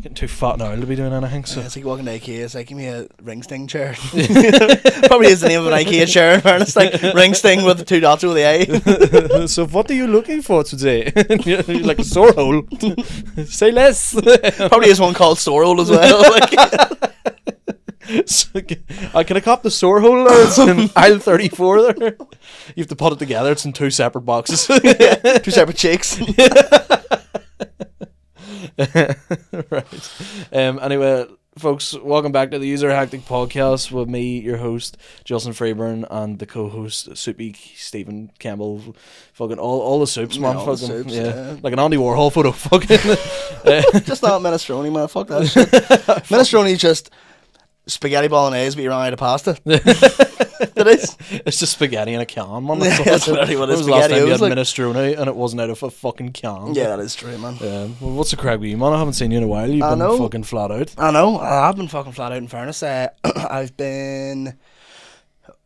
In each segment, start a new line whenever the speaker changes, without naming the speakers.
Getting too fat now to be doing anything. So
it's like walking to IKEA. It's like, give me a ring sting chair. Probably is the name of an IKEA chair. In fairness, like ring sting with the 2 dots over the eye.
So what are you looking for today? You're like a sore hole. Say less.
Probably is one called sore hole as well. Like.
So, can I cop the sore hole? It's in aisle 34 there. You have to put it together. It's in 2 separate boxes.
2 separate cheeks.
Right. Anyway, folks, welcome back to the User Hectic Podcast with me, your host, Justin Freeburn, and the co-host, Soupy, Stephen Campbell. Fucking all the soups, man.
All
fucking,
the soups,
yeah. Like an Andy Warhol photo. Fucking.
Just not minestrone, man. Fuck that shit. Minestrone is just spaghetti bolognese, but you run out of pasta. It is.
It's just spaghetti in a can, man.
That's literally what it is.
When was the last time you had
like
minestrone and it wasn't out of a fucking can?
Yeah, that is true, man.
Yeah. Well, what's the crack with you, man? I haven't seen you in a while. You've been fucking flat out.
I know. I have been fucking flat out, in fairness. I've been...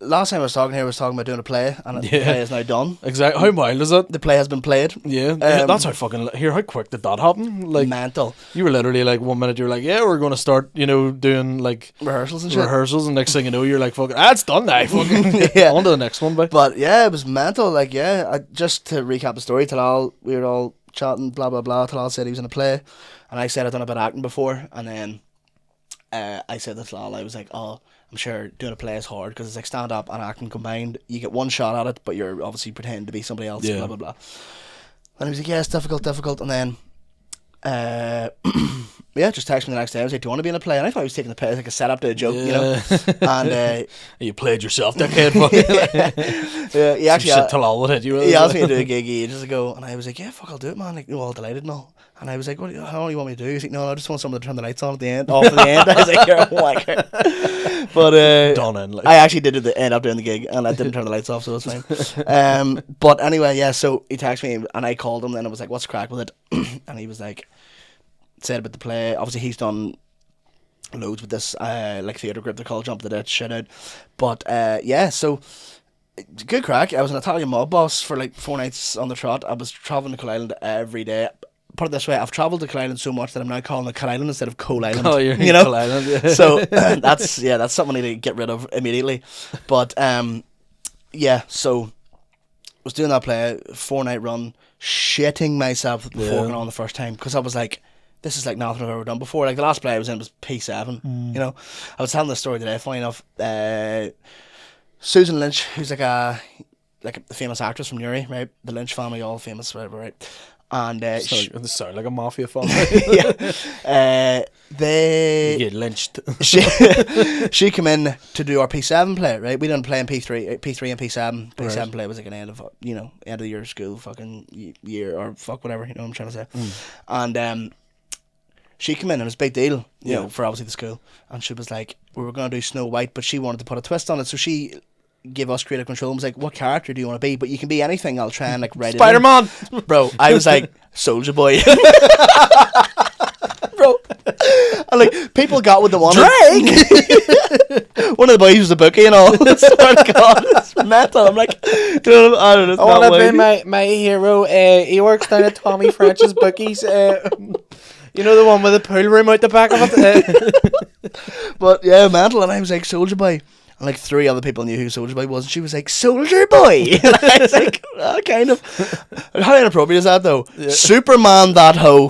Last time I was talking here, I was talking about doing a play, and the play is now done.
Exactly. How wild is it?
The play has been played.
Yeah. That's how fucking... Here, how quick did that happen? Like,
mental.
You were literally like, 1 minute you were like, yeah, we're going to start, doing like...
rehearsals and shit.
And next thing you know, you're like, fucking, it's done now. Fucking
yeah.
On to the next one, boy.
But yeah, it was mental. Like, yeah, just to recap the story, we were all chatting, blah, blah, blah. Talal said he was in a play, and I said I'd done a bit of acting before, and then I said to Talal, I was like, oh, I'm sure doing a play is hard because it's like stand up and acting combined. You get one shot at it, but you're obviously pretending to be somebody else. Yeah. Blah blah blah. And he was like, "Yeah, it's difficult." And then, just texted me the next day. I was like, "Do you want to be in a play?" And I thought he was taking the play as like a setup to a joke, And
you played yourself, dickhead.
Yeah, he actually
Talal would hit you.
He asked me to do a gig ages ago, and I was like, "Yeah, fuck, I'll do it, man." Like, all delighted and all. And I was like, how do you want me to do? He's like, no, I just want someone to turn the lights on at the end, off at the end. I was like, you're a wanker. But
done in, like.
I actually did end up doing the gig, and I didn't turn the lights off, so it's fine. But anyway, yeah, so he texted me, and I called him, and I was like, what's the crack with it? And he was like, said about the play. Obviously, he's done loads with this like theatre group, they're called Jump the Ditch, shout out. But yeah, so... good crack. I was an Italian mob boss for like 4 nights on the trot. I was travelling to Coal Island every day. Put it this way, I've travelled to Coal Island so much that I'm now calling it Coal Island instead of Coal Island.
Oh, you're Coal Island, yeah.
So that's something I need to get rid of immediately. But yeah, so I was doing that play, 4-night run, shitting myself before going on the first time, because I was like, this is like nothing I've ever done before. Like the last play I was in was P7. I was telling this story today, funny enough. Susan Lynch, who's like a famous actress from Newry, right? The Lynch family, all famous, whatever, right? And
this sound like a mafia family.
They
you get lynched.
she came in to do our P7 play, right? We didn't play in P3 and P7. P7 right. Play was like an end of the year school fucking year or fuck whatever, you know what I'm trying to say. And she came in and it was a big deal, you know, for obviously the school. And she was like, we were going to do Snow White, but she wanted to put a twist on it. So she gave us creative control and was like, what character do you want to be? But you can be anything. I'll try and like write
Spider-Man!
it in. Bro, I was like, Soldier Boy. Bro. And like, people got what they wanted.
Drake!
One of the boys was a bookie and all. I swear to God, it's mental. I'm like, I don't know.
I want to be my hero. He works down at Tommy French's bookies. You know the one with the pool room out the back of it?
But yeah, mental. And I was like, Soldier Boy. And like 3 other people knew who Soldier Boy was. And she was like, Soldier Boy. And I was like, kind of. How inappropriate is that though? Yeah. Superman that hoe.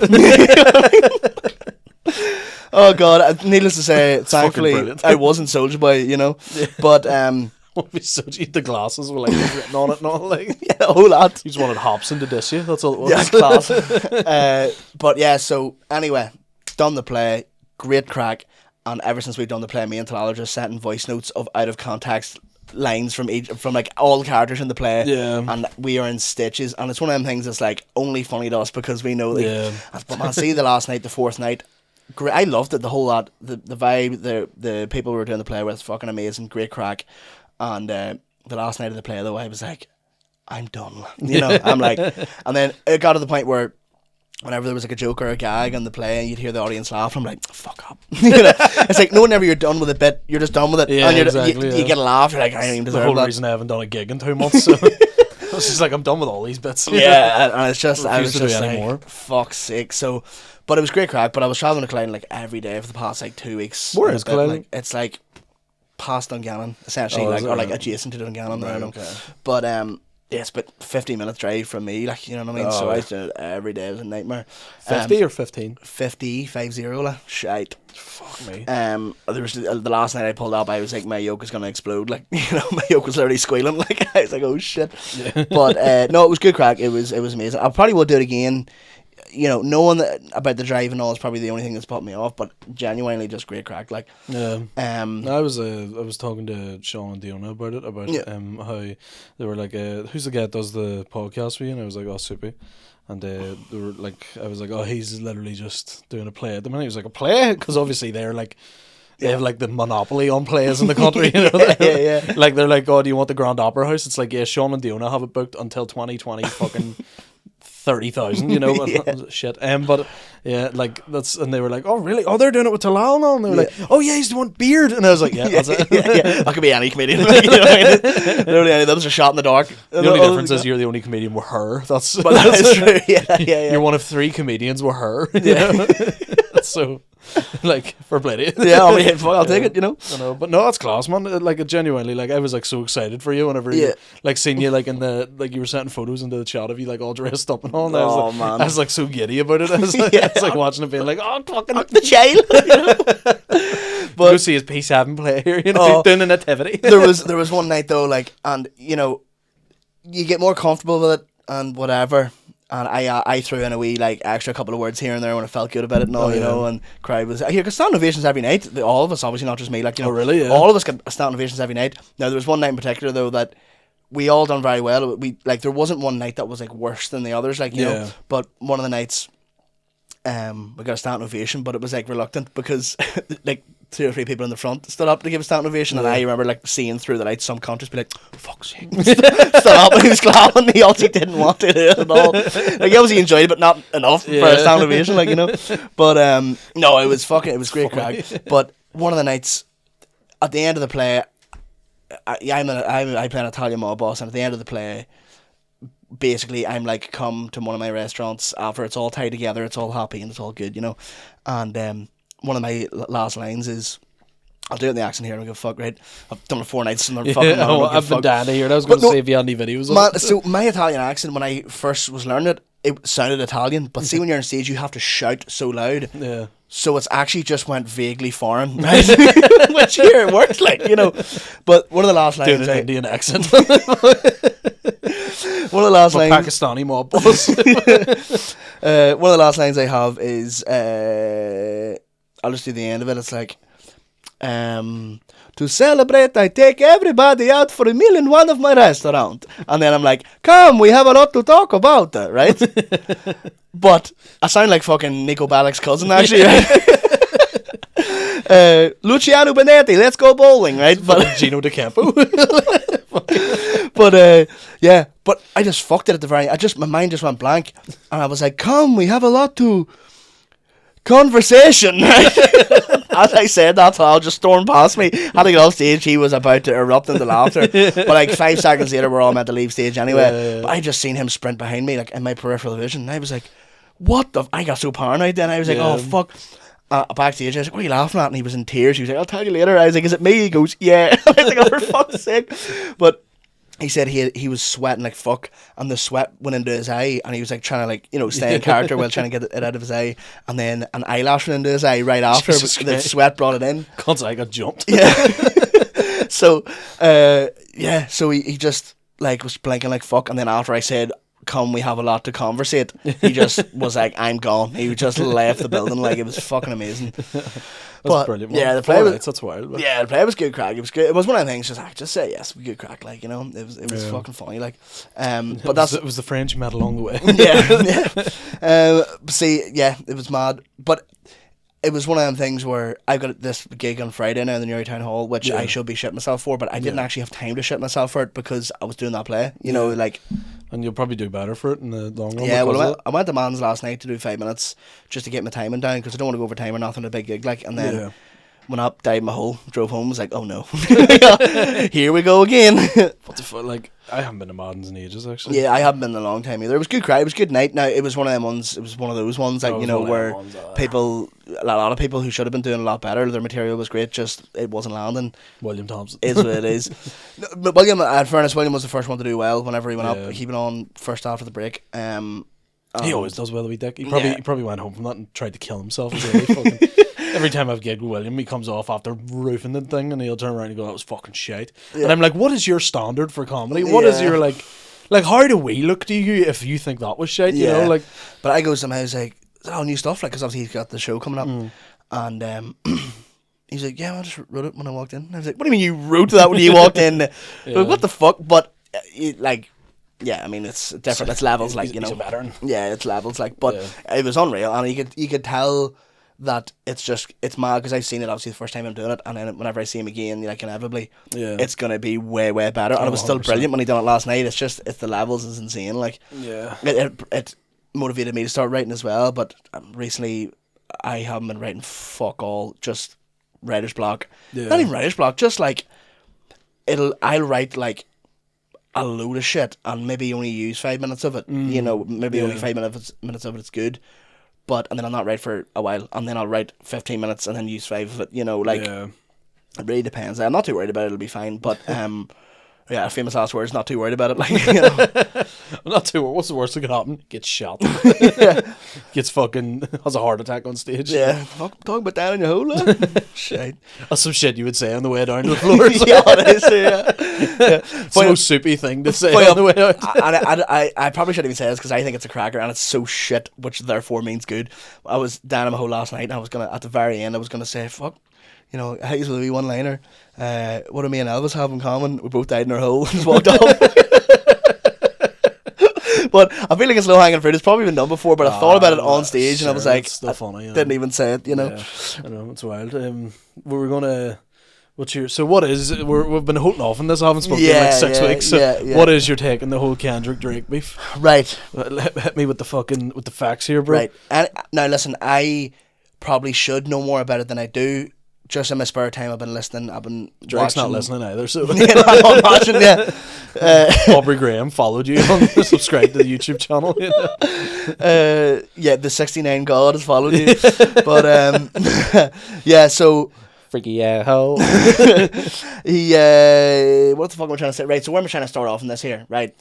Oh God. Needless to say, thankfully, I wasn't Soldier Boy, you know. Yeah. But
the glasses were like written on it and all, like
yeah, a whole lot.
You just wanted Hobson to diss you, that's all it was.
Yeah, class. But yeah, so anyway, done the play, great crack, and ever since we've done the play, me and Talal are just sending voice notes of out of context lines from like all the characters in the play. Yeah. And we are in stitches, and it's one of them things that's like only funny to us because we know that. Yeah. But man, see the last night, the 4th night. Great, I loved it, the whole lot, the vibe, the people we were doing the play with, fucking amazing, great crack. And the last night of the play though, I was like, I'm done, you know. I'm like, and then it got to the point where whenever there was like a joke or a gag on the play and you'd hear the audience laugh, I'm like, fuck up. You know? It's like whenever you're done with a bit, you're just done with it.
Yeah,
and
exactly,
you get a laugh, you're like, I don't even deserve that.
The whole reason I haven't done a gig in 2 months, so it's just like, I'm done with all these bits.
Yeah, and it's just, I was
to
just
do
like,
anymore.
fuck's sake. So, But it was great crack. But I was travelling to Clyde like every day for the past like 2 weeks.
Where is Clyde?
Like, it's like past Dungannon, essentially,
Oh,
like,
is it?
or like adjacent to Dungannon.
Right,
I don't know.
okay.
But yeah, it's about 15-minute drive from me, like, you know what I mean?
Oh,
So
yeah.
I used to do it every day. It was a nightmare.
50 or 15?
50, like, shite.
Fuck me.
There was the last night I pulled up, I was like, my yoke is gonna explode, like, you know, my yoke was literally squealing, like, I was like, oh shit.
Yeah.
But no, it was good crack. It was amazing. I probably would do it again. You know, knowing that about the drive and all is probably the only thing that's put me off, but genuinely just great crack. Like,
Yeah. I was talking to Sean and Diona about it, about how they were like, who's the guy that does the podcast with you? And I was like, oh, Soupy. And they were like, I was like, oh, he's literally just doing a play at the minute. He was like, a play? Because obviously they're like, they have like the monopoly on plays in the country. You know?
yeah.
Like, they're like, oh, do you want the Grand Opera House? It's like, yeah, Sean and Diona have it booked until 2020 fucking 30,000, you know, shit. But yeah, like that's, and they were like, oh really? Oh, they're doing it with Talal now, and they were like, oh yeah, he's the one beard, and I was like, yeah, that's it.
yeah. That could be any comedian. Like, you know what I mean? Literally any. That was a shot in the dark.
The only difference is you're the only comedian with her. That's
but that is true. Yeah.
You're one of 3 comedians with her. You know? So, like, for plenty.
Yeah, I mean, fuck, I'll take it. You know.
I know, but no, it's class, man. Like, it genuinely, like, I was like so excited for you whenever, you, like, seeing you like in the, like, you were sending photos into the chat of you like all dressed up and all. And
Man,
I was like so giddy about it. I was like, I was like watching it, being like, oh, fucking
the child. You know?
But go see his P7 play here, you know, doing the nativity.
there was one night though, like, and you know, you get more comfortable with it and whatever. And I threw in a wee like extra couple of words here and there when I felt good about it and all, you know, and crowd was here because standing ovations every night. All of us, obviously not just me, like, you know,
really, yeah.
all of us get standing ovations every night. Now there was one night in particular though that we all done very well. We like there wasn't one night that was like worse than the others, like, you know. But one of the nights, we got a standing ovation, but it was like reluctant because like 2 or 3 people in the front stood up to give a standing ovation, and I remember like seeing through the lights, some conscious be like, oh, fuck's sake, stood up and he was clapping. He also didn't want to do it at all. Like, he obviously enjoyed it, but not enough for a standing ovation, like, you know. But no, it was great crack. But one of the nights at the end of the play, I play an Italian mob boss, and at the end of the play, basically I'm like, come to one of my restaurants after it's all tied together, it's all happy and it's all good, you know. And one of my last lines is, I'll do it in the accent here, I don't give a fuck, right? I've done it 4 nights and
I've been down to hear it. I was going to say if you had any videos of it.
So my Italian accent, when I first was learning it sounded Italian, but see when you're on stage you have to shout so loud. Yeah. So it's actually just went vaguely foreign, right? Which here it works, like, you know. But one of the last lines,
doing an Indian accent.
One of the last lines,
Pakistani mob boss.
one of the last lines I have is, I'll just do the end of it. It's like, to celebrate, I take everybody out for a meal in one of my restaurant. And then I'm like, come, we have a lot to talk about, right? But I sound like fucking Nico Ballic's cousin, actually, right? Luciano Benetti, let's go bowling, right? But
Gino De Campo.
But yeah, but I just fucked it at the very. My mind just went blank, and I was like, "Come, we have a lot to conversation." Right? As I said that, I'll just stormed past me. Had to get off stage. He was about to erupt into laughter, but like 5 seconds later, we're all meant to leave stage anyway. But I just seen him sprint behind me, like in my peripheral vision, and I was like, "What the?" I got so paranoid. Then I was like, "Oh fuck." Backstage, I was like, what are you laughing at? And he was in tears. He was like, I'll tell you later. I was like, is it me? He goes, yeah. I was like, oh, for fuck's sake. But he said he was sweating like fuck, and the sweat went into his eye, and he was like trying to, like, you know, stay in character while trying to get it out of his eye, and then an eyelash went into his eye right after, but the sweat brought it in.
Cause I got jumped.
Yeah. So so he just like was blinking like fuck, and then after I said, come, we have a lot to conversate, he just was like, I'm gone. He just left the building. Like, it was fucking amazing.
That's brilliant.
Yeah, the play was,
that's wild. But.
Yeah, the play was good crack. It was good. It was one of the things, just say yes, good crack. Like, you know, it was fucking funny. Like, but
it was the French you met along the way.
Yeah. See, yeah, it was mad. But it was one of them things where I've got this gig on Friday now in the Newry Town Hall, which I should be shitting myself for, but I didn't actually have time to shit myself for it because I was doing that play. You know, like.
And you'll probably do better for it in the long run.
Yeah, well, I went to Man's last night to do 5 minutes just to get my timing down because I don't want to go over time or nothing. A big gig, like, and then went up, dived my hole, drove home. Was like, oh no, here we go again.
What the fuck? Like, I haven't been to Madden's in ages, actually.
Yeah, I haven't been in a long time either. It was good crack. It was good night. Now it was one of them ones. It was one of those ones, like where people, a lot of people who should have been doing a lot better. Their material was great, just it wasn't landing.
William Thompson
Is what it is. No, but William, in fairness, William was the first one to do well whenever he went up. He went on first after the break.
He always does well, the wee dick. He probably went home from that and tried to kill himself. Every time I've gigged with William, he comes off after roofing the thing and he'll turn around and go, that was fucking shite. Yeah. And I'm like, what is your standard for comedy? What is your, like, how do we look to you if you think that was shite, you know? Like,
but I goes to him, I was like, oh, new stuff, like, because obviously he's got the show coming up. And he's like, yeah, I just wrote it when I walked in. I was like, what do you mean you wrote that when you walked in? Like, what the fuck? But, like, yeah, I mean, it's different. It's levels, like, you know.
He's a veteran.
Yeah, it's levels, like, but it was unreal. And you could tell that it's mad, because I've seen it obviously the first time I'm doing it, and then whenever I see him again, like, inevitably it's gonna be way better. And it was still 100%. Brilliant when he done it last night. It's the levels is insane. Like, it motivated me to start writing as well. But recently I haven't been writing fuck all, just writer's block. Not even writer's block, just like I'll write like a load of shit and maybe only use 5 minutes of it. You know, maybe only 5 minutes of it's good. And then I'll not write for a while, and then I'll write 15 minutes and then use 5 of it, you know, like, it really depends. I'm not too worried about it, it'll be fine, but, famous last words, not too worried about it, like, you know.
I'm not too worried. What's the worst that could happen? Gets shot. Gets fucking, has a heart attack on stage.
Yeah, fuck, talk about that in your hole, shit.
That's some shit you would say on the way down to the floor.
Yeah, it is,
It's no soupy thing to say on the way out.
I probably shouldn't even say this, because I think it's a cracker, and it's so shit, which therefore means good. I was down in my hole last night, and I was gonna, at the very end, I was gonna say, fuck, you know, here's with a wee one-liner. What do me and Elvis have in common? We both died in our hole and just walked off. But I feel like it's low hanging fruit. It's probably been done before, but I thought about it on stage, and I was like,
still funny.
Didn't even say it, you know.
Yeah. I know, it's wild. We were gonna. We've been holding off on this. I haven't spoken in like 6 weeks. So what is your take on the whole Kendrick Drake beef?
Right.
Hit me with the facts here, bro.
Right. And now listen, I probably should know more about it than I do. Just in my spare time, I've been listening.
Drake's not listening either, so
I'm watching. Yeah.
Aubrey Graham followed you on subscribe to the YouTube channel. You know?
The 69 God has followed you, but yeah. So
freaky hoe.
He what the fuck am I trying to say? Right. So where am I trying to start off in this here? Right.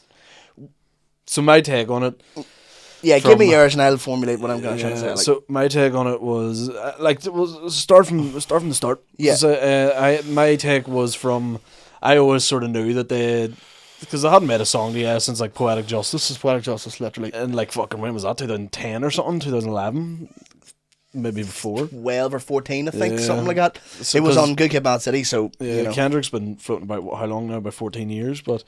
So my take on it.
Yeah, give me yours and I'll formulate what I'm going to try to say. Like.
So my take on it was start from the start.
Yeah.
So, my take was from, I always sort of knew that because I hadn't made a song since like Poetic Justice.
It's Poetic Justice, literally.
And like fucking, when was that? 2010 or something? 2011? Maybe before.
12 or 14, I think, something like that. So it was on Good Kid, Mad City, so
yeah. You know. Kendrick's been floating about how long now? About 14 years, but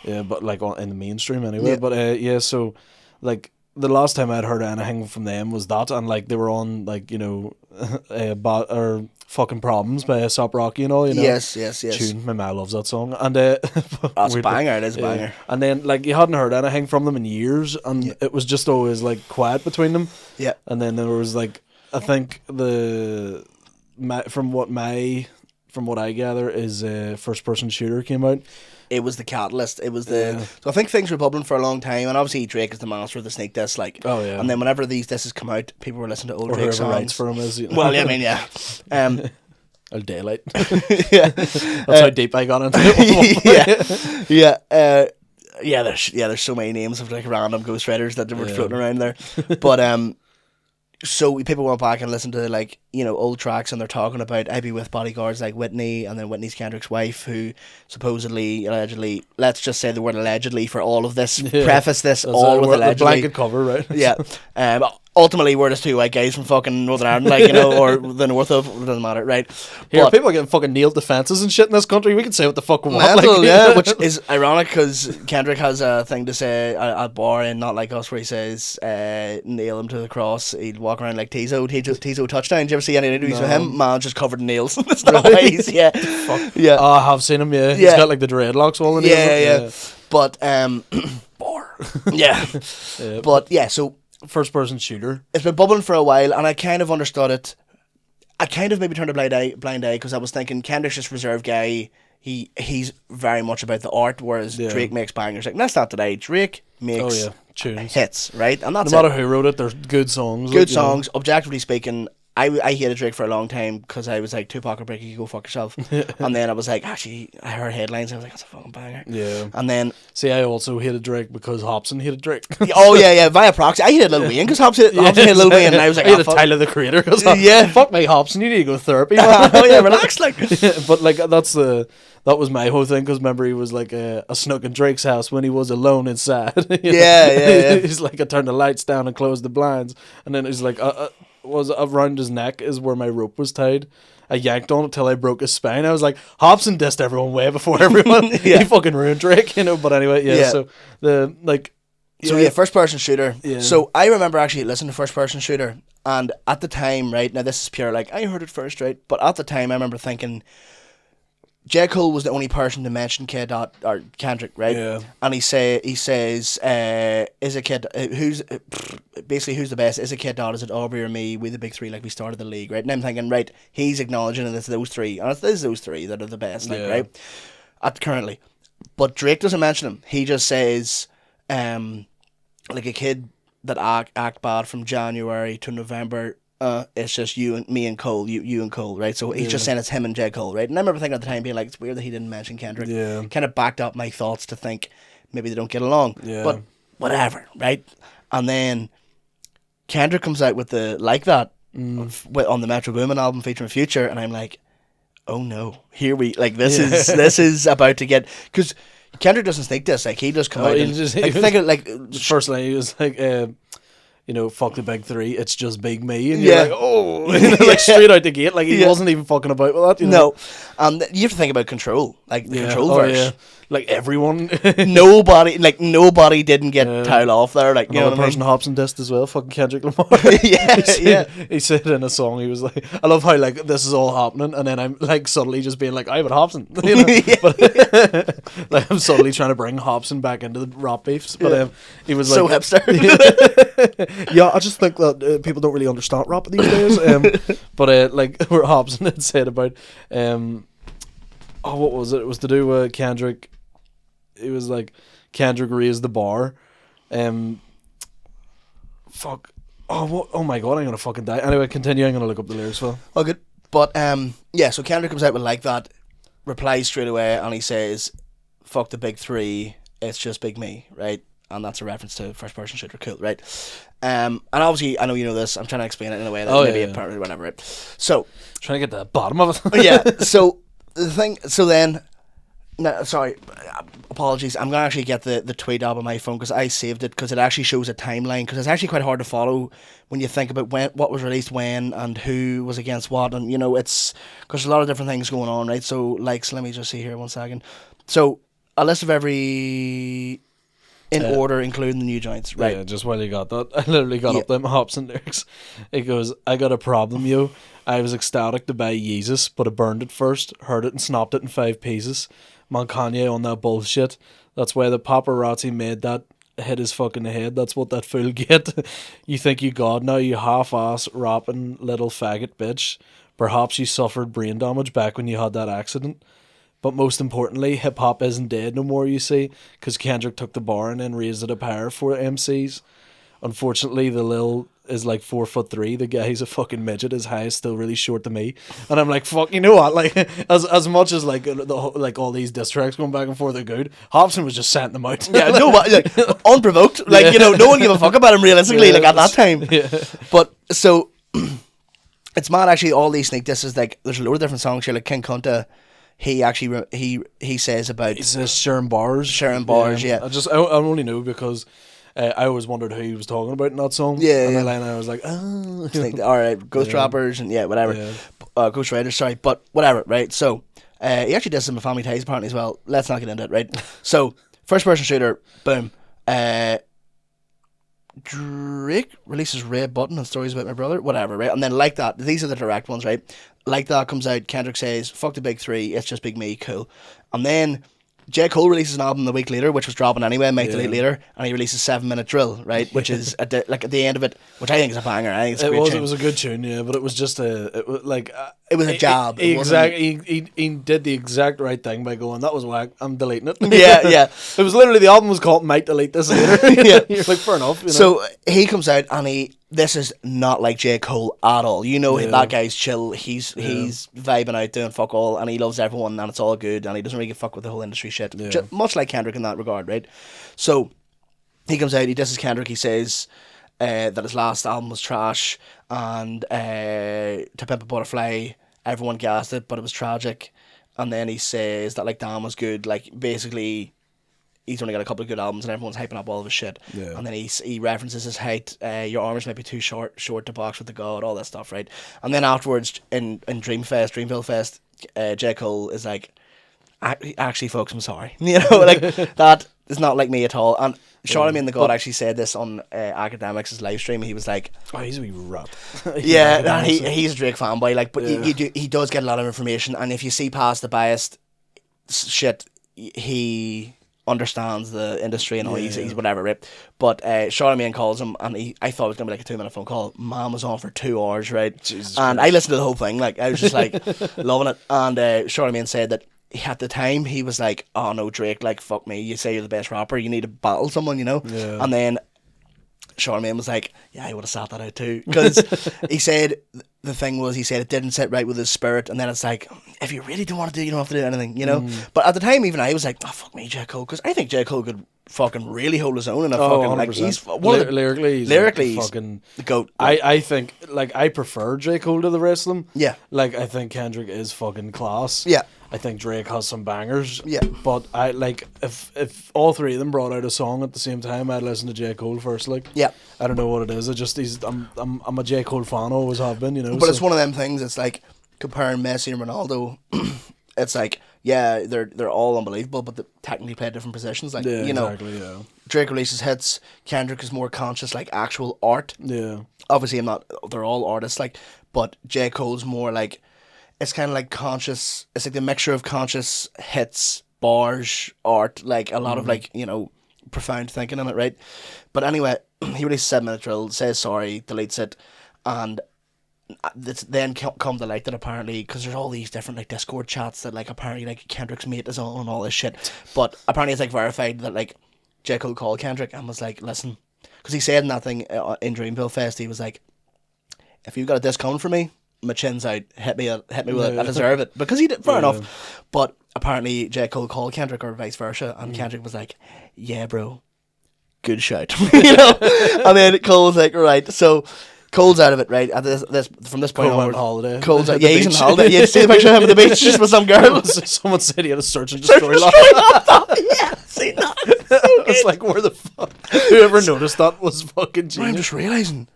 but like in the mainstream anyway. Yeah. But so like. The last time I'd heard anything from them was that, and like they were on like, you know, or fucking Problems by A$AP Rocky and all, you know.
Yes.
Tune. My mom loves that song, and
that's a banger. It is a banger.
And then like you hadn't heard anything from them in years, and it was just always like quiet between them.
Yeah.
And then there was like, I think from what I gather is First Person Shooter came out.
It was the catalyst. It was so I think things were bubbling for a long time, and obviously Drake is the master of the snake diss. Like, and then whenever these disses come out, people were listening to old Drake songs.
Writes for him is, you know.
Well, I mean, yeah.
I'll daylight. Yeah, that's how deep I got into
it. There's so many names of like random ghostwriters that were floating around there, but so people went back and listened to like, you know, old tracks, and they're talking about I Be With bodyguards like Whitney, and then Whitney's Kendrick's wife, who supposedly, allegedly, let's just say the word allegedly for all of this, preface this that's all with allegedly.
Blanket cover, right?
Yeah. Ultimately, we're just two white guys from fucking Northern Ireland, like, you know, or the north of, it doesn't matter, right?
Here, people are getting fucking nailed defences and shit in this country. We can say what the fuck we want.
Mental, like, yeah, which is ironic because Kendrick has a thing to say at bar in Not Like Us where he says, nail him to the cross. He'd walk around like Tizo touchdown. Did you ever see any interviews with him? Man, just covered in nails. It's not nice, yeah.
Fuck. Yeah. Oh, I have seen him, yeah. He's got like the dreadlocks all in
yeah. But,
bar.
Yeah. But, yeah, so.
First person shooter.
It's been bubbling for a while, and I kind of understood it I kind of maybe turned a blind eye because I was thinking Kendrick's just reserved guy. He's very much about the art, whereas Drake makes bangers. Like, that's not today. Drake makes
tunes,
hits, right? And that's
no matter who wrote it, they're good songs.
Good songs. Objectively speaking, I hated Drake for a long time because I was like, Tupac or Biggie, you go fuck yourself. And then I was like, actually, I heard headlines and I was like, that's a fucking banger.
Yeah.
And then...
See, I also hated Drake because Hobson hated Drake.
Oh, yeah, via proxy. I hated Lil Wayne because Hobson hated Lil Wayne, and I was like,
I hated Tyler, the Creator, because fuck me, Hobson, you need to go to therapy, man.
Oh, yeah, relax, like...
But, like, that was my whole thing, because remember he was like a snook in Drake's house when he was alone and sad.
Yeah.
He's like, I turned the lights down and closed the blinds, and then he's like, was around his neck is where my rope was tied. I yanked on it till I broke his spine. I was like, Hobson dissed everyone way before everyone. He fucking ruined Drake, But anyway, so first person shooter. Yeah. So I remember actually listening to First Person Shooter, and at the time, right, now this is pure like I heard it first, right? But at the time I remember thinking J. Cole was the only person to mention Kendrick, right? Yeah. And he says, is it Kid who's the best? Is it Kid Dot? Is it Aubrey or me? We the big three, like we started the league, right? And I'm thinking, right, he's acknowledging that it's those three, and it is those three that are the best, like right, at currently. But Drake doesn't mention him. He just says, like a kid that act bad from January to November. It's just you and Cole, you and Cole, right? So he's just saying it's him and J. Cole, right? And I remember thinking at the time, being like, it's weird that he didn't mention Kendrick. Yeah. Kind of backed up my thoughts to think maybe they don't get along. Yeah. But whatever, right? And then Kendrick comes out with the Like That on the Metro Boomin album featuring Future, and I'm like, oh no, here we like this is about to get, because Kendrick doesn't sneak this, like he just come out and the first line he was like, fuck the big three, it's just big me, and you're like, oh, like straight out the gate, like he wasn't even fucking about with that.
No, and you have to think about Control, like the Control verse.
Like everyone,
nobody didn't get tiled off there. Like
another person Hobson dissed as well, fucking Kendrick Lamar. He said in a song, he was like, I love how like this is all happening, and then I'm like suddenly just being like, I have Hobson, but like I'm suddenly trying to bring Hobson back into the rap beefs, but he was
so
like,
hipster.
I just think that people don't really understand rap these days. But like where Hobson had said about what was it? It was to do with Kendrick. It was like Kendrick raised the bar. Fuck. Oh my god, I'm gonna fucking die. Anyway, continue. I'm gonna look up the lyrics for.
Oh, good. But so Kendrick comes out with Like That, replies straight away, and he says, "Fuck the big three, it's just big me," right? And that's a reference to First Person Shooter. Cool, right? And obviously, I know you know this. I'm trying to explain it in a way that maybe apparently whatever, right? So
trying to get to the bottom of it.
So the thing. So then. No, sorry, apologies. I'm gonna actually get the tweet up on my phone because I saved it, because it actually shows a timeline, because it's actually quite hard to follow when you think about what was released when and who was against what, and it's because there's a lot of different things going on, right? So let me just see here 1 second. So a list of every in order, including the new joints, right?
Yeah, just while you got that, I literally got up them Hobson lyrics. It goes, I got a problem, yo. I was ecstatic to buy Yeezus, but I burned it first, heard it and snapped it in 5 pieces. Man, Kanye on that bullshit. That's why the paparazzi made that hit his fucking head. That's what that fool get. You think you God now, you half-ass rapping little faggot bitch. Perhaps you suffered brain damage back when you had that accident. But most importantly, hip-hop isn't dead no more, you see, because Kendrick took the bar and then raised it up higher for MCs. Unfortunately, the Lil is like 4'3". The guy's a fucking midget. His high is still really short to me, and I'm like, fuck. You know what? Like, as much as like all these diss tracks going back and forth are good, Hobson was just sending them out.
Yeah, no, like unprovoked. Like no one gave a fuck about him realistically. Like at that time. Yeah. But so it's mad actually. All these sneak disses, like there's a load of different songs here. Like King Kunta, he actually he says about
sharing bars.
Yeah.
I only know because. I always wondered who he was talking about in that song.
Yeah,
and then I was like, oh.
All right, Ghost Rappers and whatever. Yeah. Ghost Riders, sorry. But whatever, right? So, he actually does some Family Ties apparently as well. Let's not get into it, right? So, First Person Shooter, boom. Drake releases Red Button and Stories About My Brother, whatever, right? And then Like That, these are the direct ones, right? Like That comes out, Kendrick says, fuck the big three, it's just big me, cool. And then J. Cole releases an album the week later, which was dropping anyway, Make Delete Later, and he releases 7 Minute Drill, right? Which is at the end of it, which I think is a banger. I think it's a great tune.
It was a good tune, yeah, but it was just it was a
jab.
He did the exact right thing by going, that was whack, I'm deleting it.
Yeah.
It was literally, the album was called Might Delete This Later.
Yeah.
You're like, fair enough. You know?
So he comes out and this is not like J. Cole at all. You know, that guy's chill. He's vibing out, doing fuck all, and he loves everyone, and it's all good, and he doesn't really give a fuck with the whole industry shit. Much like Kendrick in that regard, right? So he comes out, he disses Kendrick, he says that his last album was trash, and To Pimp a Butterfly, everyone gassed it, but it was tragic. And then he says that, like, Damn was good. Like, basically, he's only got a couple of good albums and everyone's hyping up all of his shit. Yeah. And then he references his height. Your arms might be too short to box with the god, all that stuff, right? And then afterwards, in Dreamville Fest, J. Cole is like, actually, folks, I'm sorry. You know, like, that is not like me at all. And Charlamagne the God actually said this on Academics' live stream. He was like,
oh, he's a wee rat.
Yeah, and he's a Drake fanboy, like, but he does get a lot of information, and if you see past the biased shit, he understands the industry and all. He's whatever, right? But Charlamagne calls him, and I thought it was gonna be like a 2-minute phone call. Man was on for 2 hours, right? Jesus and Christ. I listened to the whole thing, like, I was just like loving it. And Charlamagne said that at the time he was like, oh no, Drake, like, fuck me, you say you're the best rapper, you need to battle someone, you know? And then Charlamagne was like, yeah, I would have sat that out too, because he said the thing was, he said it didn't sit right with his spirit, and then it's like, if you really don't want to do it, you don't have to do anything, you know? But at the time, even I was like, oh, fuck me, J. Cole, because I think J. Cole could fucking really hold his own in a fucking, 100%. Like, he's
lyrically he's fucking
the goat.
I think, like, I prefer J. Cole to the rest of them.
Yeah.
Like, I think Kendrick is fucking class.
Yeah.
I think Drake has some bangers.
Yeah.
But I like, if all three of them brought out a song at the same time, I'd listen to J. Cole first. Like,
yeah.
I don't know what it is. I'm a J. Cole fan, always have been, you know.
But it's one of them things. It's like comparing Messi and Ronaldo. It's like, yeah, they're all unbelievable, but they technically play different positions. Like, you know,
exactly, yeah.
Drake releases hits. Kendrick is more conscious, like actual art.
Yeah.
Obviously, they're all artists, like, but J. Cole's more like, it's kind of like conscious. It's like the mixture of conscious hits, bars, art, like a lot of, like, you know, profound thinking in it, right? But anyway, he releases 7 Minute Drill, says sorry, deletes it, and it's then come to light that apparently, because there's all these different, like, Discord chats that, like, apparently, like, Kendrick's mate is on and all this shit, but apparently it's, like, verified that, like, J. Cole called Kendrick and was like, listen, because he said in that thing in Dreamville Fest, he was like, if you've got a disc coming for me, my chin's out, hit me with it, I deserve it, because he did, fair enough. But apparently J. Cole called Kendrick, or vice versa, and Kendrick was like, yeah, bro, good shout. You know? And then Cole was like, right, so Cole's out of it, right? At this from this point
on holiday.
Cole's out, yeah, he's on holiday. Yeah, see the picture of him at the beach just with some girl.
Someone said he had a search and destroy
laptop. Yeah, see that.
It's like, where the fuck? Whoever noticed that was fucking genius.
I'm just realising.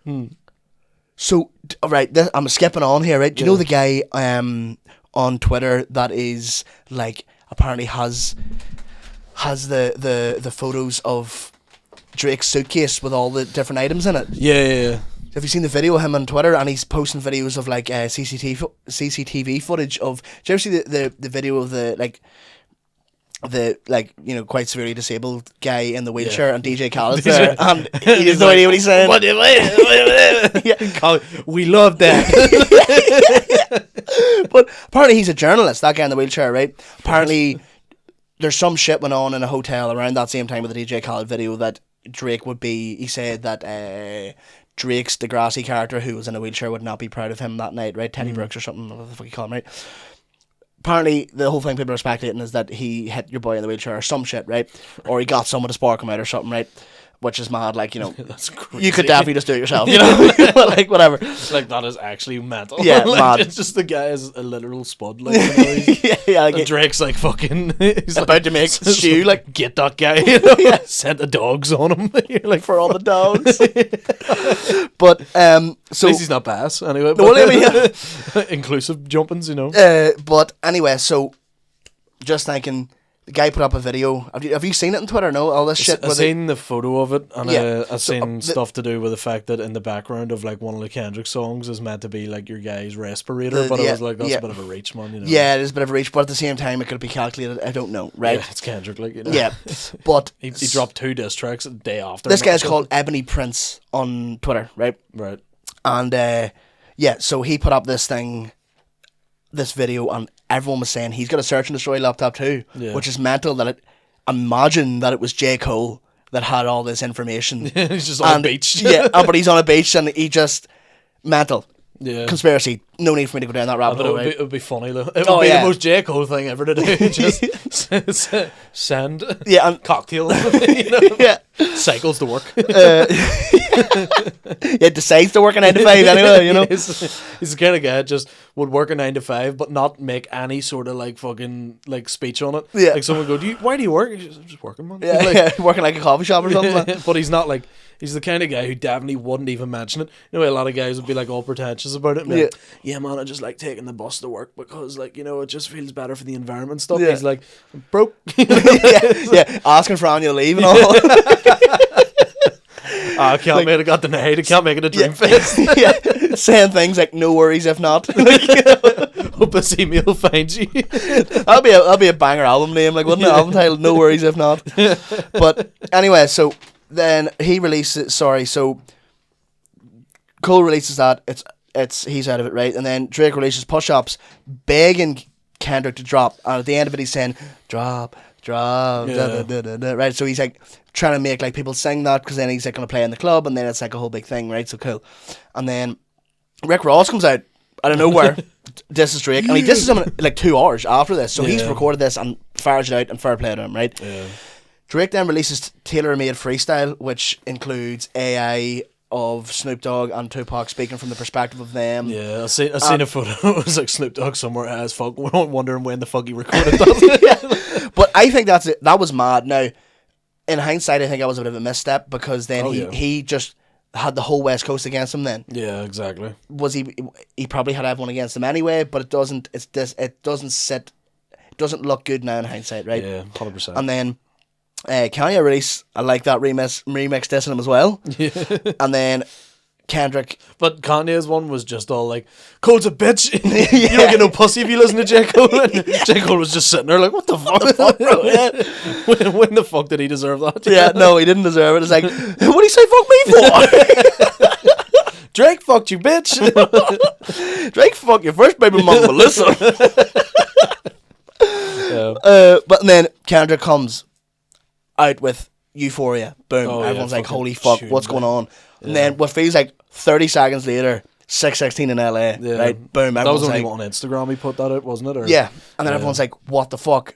So, right, I'm skipping on here, right? Do you know the guy on Twitter that is, like, apparently has the photos of Drake's suitcase with all the different items in it?
Yeah.
Have you seen the video of him on Twitter? And he's posting videos of, like, CCTV footage of... Do you ever see the video of the you know, quite severely disabled guy in the wheelchair, and DJ Khaled's there, and he has no idea what he's saying.
We love that.
But apparently he's a journalist, that guy in the wheelchair, right? Apparently there's some shit went on in a hotel around that same time with the DJ Khaled video that Drake would be... He said that Drake's Degrassi character, who was in a wheelchair, would not be proud of him that night, right? Teddy Brooks or something, what the fuck you call him, right? Apparently, the whole thing people are speculating is that he hit your boy in the wheelchair or some shit, right? Or he got someone to spark him out or something, right? Which is mad, like, you know. That's crazy. You could definitely just do it yourself, you know? Like, whatever.
Like, that is actually mental.
Yeah,
like,
mad.
It's just the guy is a literal spud, like, you know,
yeah, like,
Drake's like fucking... He's
about to make stew, like...
Get that guy, you know? Yeah. Sent the dogs on him. You're like,
for all the dogs. But, so...
At least he's not bass, anyway.
Well, I mean,
inclusive jumpings, you know?
But, anyway, so... Just thinking... the guy put up a video. Have you seen it on Twitter? No, all this shit.
I've seen the photo of it, and I've
So,
seen stuff to do with the fact that in the background of like one of the Kendrick songs is meant to be like your guy's respirator, but I was like, that's a bit of a reach, man. You know?
Yeah, it is a bit of a reach, but at the same time, it could be calculated. I don't know, right?
Yeah, it's Kendrick, like, you know.
Yeah, but
he dropped 2 diss tracks a day after.
This guy's called Ebony Prince on Twitter, right?
Right.
And so he put up this video, and everyone was saying he's got a search and destroy laptop too, which is mental. Imagine that it was J. Cole that had all this information.
He's just on a beach.
But he's on a beach and he just mental.
Yeah.
Conspiracy. No need for me to go down that rabbit hole.
It would be funny though. It would be the most J. Cole thing ever to do. Just send.
Yeah, and
cocktail. You know?
Yeah.
Cycles to work.
Yeah, decides to work a 9 to 5 anyway. You know.
He's the kind of guy that just would work a 9 to 5, but not make any sort of like fucking like speech on it.
Yeah.
Like someone go, why do you work? He's just, I'm just working, man.
Yeah,
like,
working like a coffee shop or something. Man.
But he's not like. He's the kind of guy who definitely wouldn't even mention it. You know, a lot of guys would be like all pretentious about it. And like, yeah, man, I just like taking the bus to work because, like, you know, it just feels better for the environment and stuff. Yeah. He's like, I'm broke.
yeah, asking for annual leave and all.
I can't make it. I got denied. I can't make it a dream fest.
Yeah, saying things like "no worries if not."
Hope this email finds you.
That'll be a banger album name, like wouldn't it? Album title "No Worries If Not." But anyway, so. Then he releases. So Cole releases that he's out of it, right? And then Drake releases Push Ups, begging Kendrick to drop. And at the end of it, he's saying drop, da, da, da, da, da, right? So he's like trying to make like people sing that because then he's like going to play in the club, and then it's like a whole big thing, right? So cool. And then Rick Ross comes out of nowhere. This is Drake, and he disses him in like 2 hours after this. So he's recorded this and fires it out, and fair play to him, right?
Yeah.
Drake then releases Tailor-Made Freestyle, which includes AI of Snoop Dogg and Tupac speaking from the perspective of them.
Yeah, I seen a photo. It was like Snoop Dogg somewhere as fuck, wondering when the fuck he recorded that.
Yeah. But I think that was mad. Now, in hindsight, I think that was a bit of a misstep because then he just had the whole West Coast against him. Then
exactly.
Was he probably had everyone against him anyway? But it doesn't. It doesn't look good now in hindsight, right?
Yeah, 100%.
And then. Kanye release, I like that remix dissing him as well. Yeah. And then Kendrick.
But Kanye's one was just all like, Cole's a bitch. You don't get no pussy if you listen to J. Cole. And J. Cole was just sitting there like, what the fuck, bro? Yeah. When the fuck did he deserve that?
Yeah, no, he didn't deserve it. It's like, what did he say fuck me for?
Drake fucked you, bitch.
Drake fucked your first baby mama, Melissa. But then Kendrick comes out with Euphoria. Boom. Everyone's like, holy fuck, what's going on? And then what feels like 30 seconds later, 616 in LA. Right? Boom.
That was only on Instagram he put that out, wasn't it? Or,
yeah. And then everyone's like, what the fuck?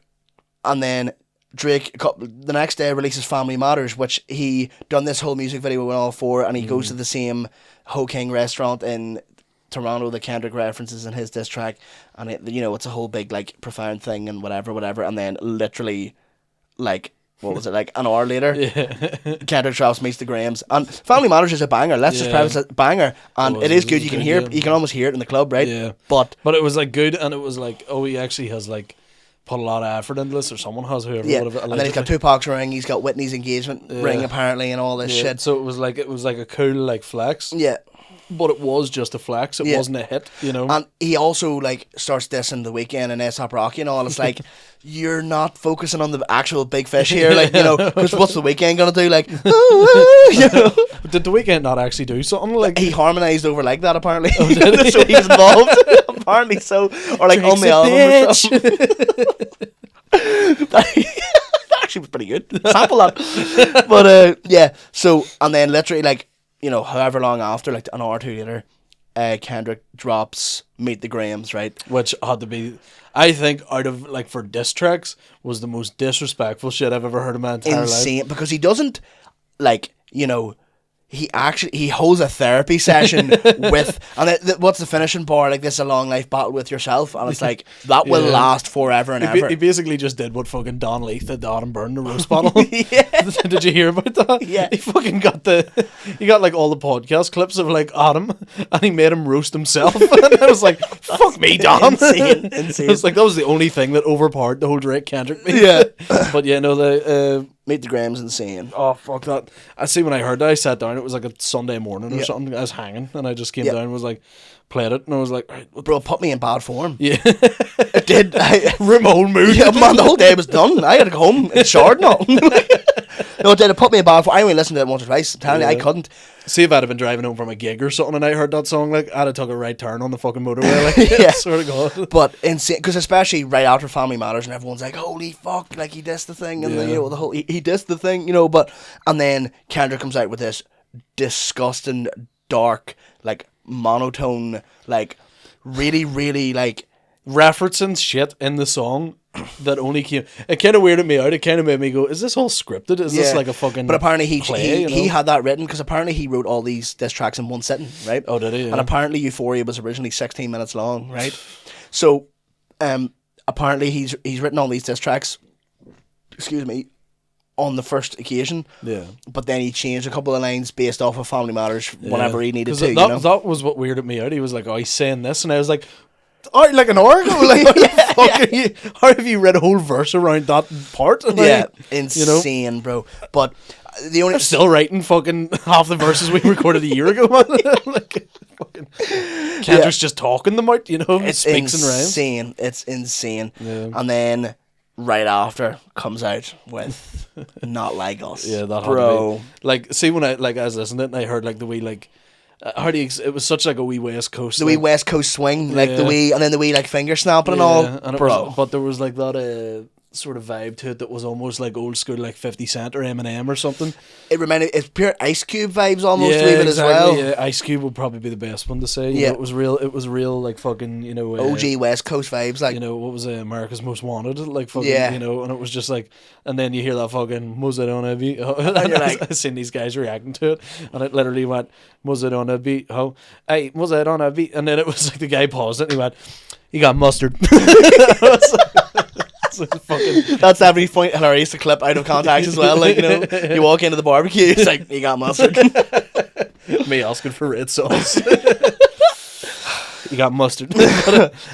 And then Drake, the next day, releases Family Matters, which he done this whole music video with all for, and he goes to the same Ho King restaurant in Toronto that Kendrick references in his diss track. And, it's a whole big, like, profound thing and whatever. And then literally, like... What was it, like an hour later? Yeah. Kendrick drops Meets the Grahams. And Family Matters is a banger. Let's just preface it, banger. And it is good. You can hear you can almost hear it in the club, right?
Yeah.
But
it was like good, and it was like, he actually has like put a lot of effort into this, or someone has, whoever.
Yeah. And then he's got Tupac's ring, he's got Whitney's engagement ring apparently, and all this shit.
So it was like a cool like flex.
Yeah.
But it was just a flex. It wasn't a hit, you know.
And he also like starts dissing The Weeknd and A$AP Rocky and all. It's like you're not focusing on the actual big fish here, like because what's The Weeknd gonna do? Like,
Did The Weeknd not actually do something like
he harmonized over like that apparently? So he's involved apparently. So or like Drake's on the album or something. That actually was pretty good. Sample that, but yeah. So and then literally like. However long after, like an hour or two later, Kendrick drops Meet the Grahams, right?
Which had to be, I think, out of, like, for diss tracks, was the most disrespectful shit I've ever heard in my entire life.
Insane, because he doesn't, like, he holds a therapy session with, and what's the finishing bar? Like, this is a long life battle with yourself, and it's like that will last forever and ever.
He basically just did what fucking Don Leith did to Adam Byrne, the roast battle. Did you hear about that?
Yeah.
He fucking got like all the podcast clips of like Adam, and he made him roast himself. And I was like, fuck me, Don.
Insane.
It was like, that was the only thing that overpowered the whole Drake Kendrick beef.
Yeah.
But yeah, no, the
Meet the Graham's insane.
oh fuck that. I see, when I heard that, I sat down, it was like a Sunday morning or something, I was hanging, and I just came down and was like, played it, and I was like, right,
Bro, it put me in bad form.
yeah.
It did.
Ruined my whole mood.
Yeah, man, the whole day was done. I had to go home and showered and all. No, it did. It put me in bad form. I only listened to it once or twice. I'm telling you, I couldn't.
See, if I'd have been driving home from a gig or something and I heard that song, like, I'd have took a right turn on the fucking motorway, like,
Yeah.
swear to God.
But insane, because especially right after Family Matters, and everyone's like, "Holy fuck!" Like, he dissed the thing, and
Yeah.
the whole he dissed the thing, But and then Kendrick comes out with this disgusting, dark, like monotone, like really, really like
Referencing shit in the song that only came. It kind of weirded me out. It kind of made me go, is this all scripted? Is this like a fucking.
But apparently
play,
he had that written, because apparently he wrote all these diss tracks in one sitting, right?
Oh, did he? Yeah.
And apparently Euphoria was originally 16 minutes long, right? So, apparently he's written all these diss tracks, excuse me, on the first occasion.
Yeah.
But then he changed a couple of lines based off of Family Matters whenever he needed to.
That was what weirded me out. He was like, oh, he's saying this, and I was like, oh, like an oracle? Like, how have you read a whole verse around that part? Like,
Yeah, insane, bro. But the only
I'm still writing fucking half the verses we recorded a year ago, man. Like, fucking Kendrick's just talking them out,
it's
speaks and rhymes.
insane. It's insane.
Yeah.
And then right after comes out with Not Like Us.
Yeah, that
bro.
had to be. Like, see, when I was listening to it and I heard like the wee like. It was such like a wee West Coast.
The wee West Coast swing, like the wee, and then the wee like finger snapping and all,
and
bro.
But there was like that sort of vibe to it that was almost like old school, like 50 Cent or Eminem or something.
It's pure Ice Cube vibes almost,
Yeah,
a wee bit
exactly,
as well.
Yeah, Ice Cube would probably be the best one to say.
Yeah.
It was real like fucking,
OG West Coast vibes, like,
what was America's Most Wanted, like fucking,
Yeah.
and it was just like, and then you hear that fucking Muzz It On A Beat, and
you're like-
I've seen these guys reacting to it, and it literally went, Muzz It On A Beat, hey, Muzz It On A Beat, and then it was like the guy paused it and he went, you got mustard.
that's every point hilarious to clip out of context as well. Like, you walk into the barbecue, it's like, you got mustard.
Me asking for red sauce. You got mustard.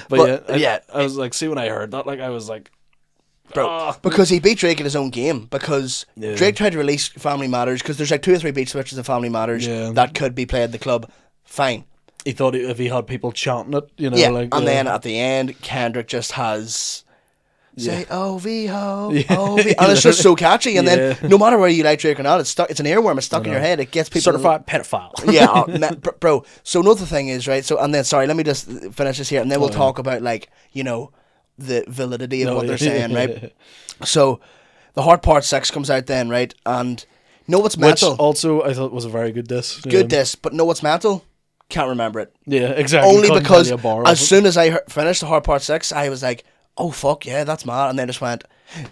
but yeah, I was like, see, when I heard that, like, I was like,
bro, because he beat Drake in his own game, because Drake tried to release Family Matters, because there's like 2 or 3 beat switches in Family Matters that could be played at the club. Fine.
He thought if he had people chanting it,
then at the end, Kendrick just has say "O-V ho, O-V," and it's just so catchy. And then no matter whether you like Drake or not, it's stuck. It's an earworm. It's stuck in your head. It gets people
certified pedophile.
Yeah, bro. So another thing is, right. So, and then sorry, let me just finish this here, and then we'll talk about like the validity of what they're saying, right? So the Hard Part 6 comes out then, right? And what's mental?
Which also I thought was a very good diss.
Good diss, but what's mental? Can't remember it.
Yeah, exactly.
Only because as soon as I finished the Hard Part 6, I was like, oh fuck yeah, that's mad, and then just went,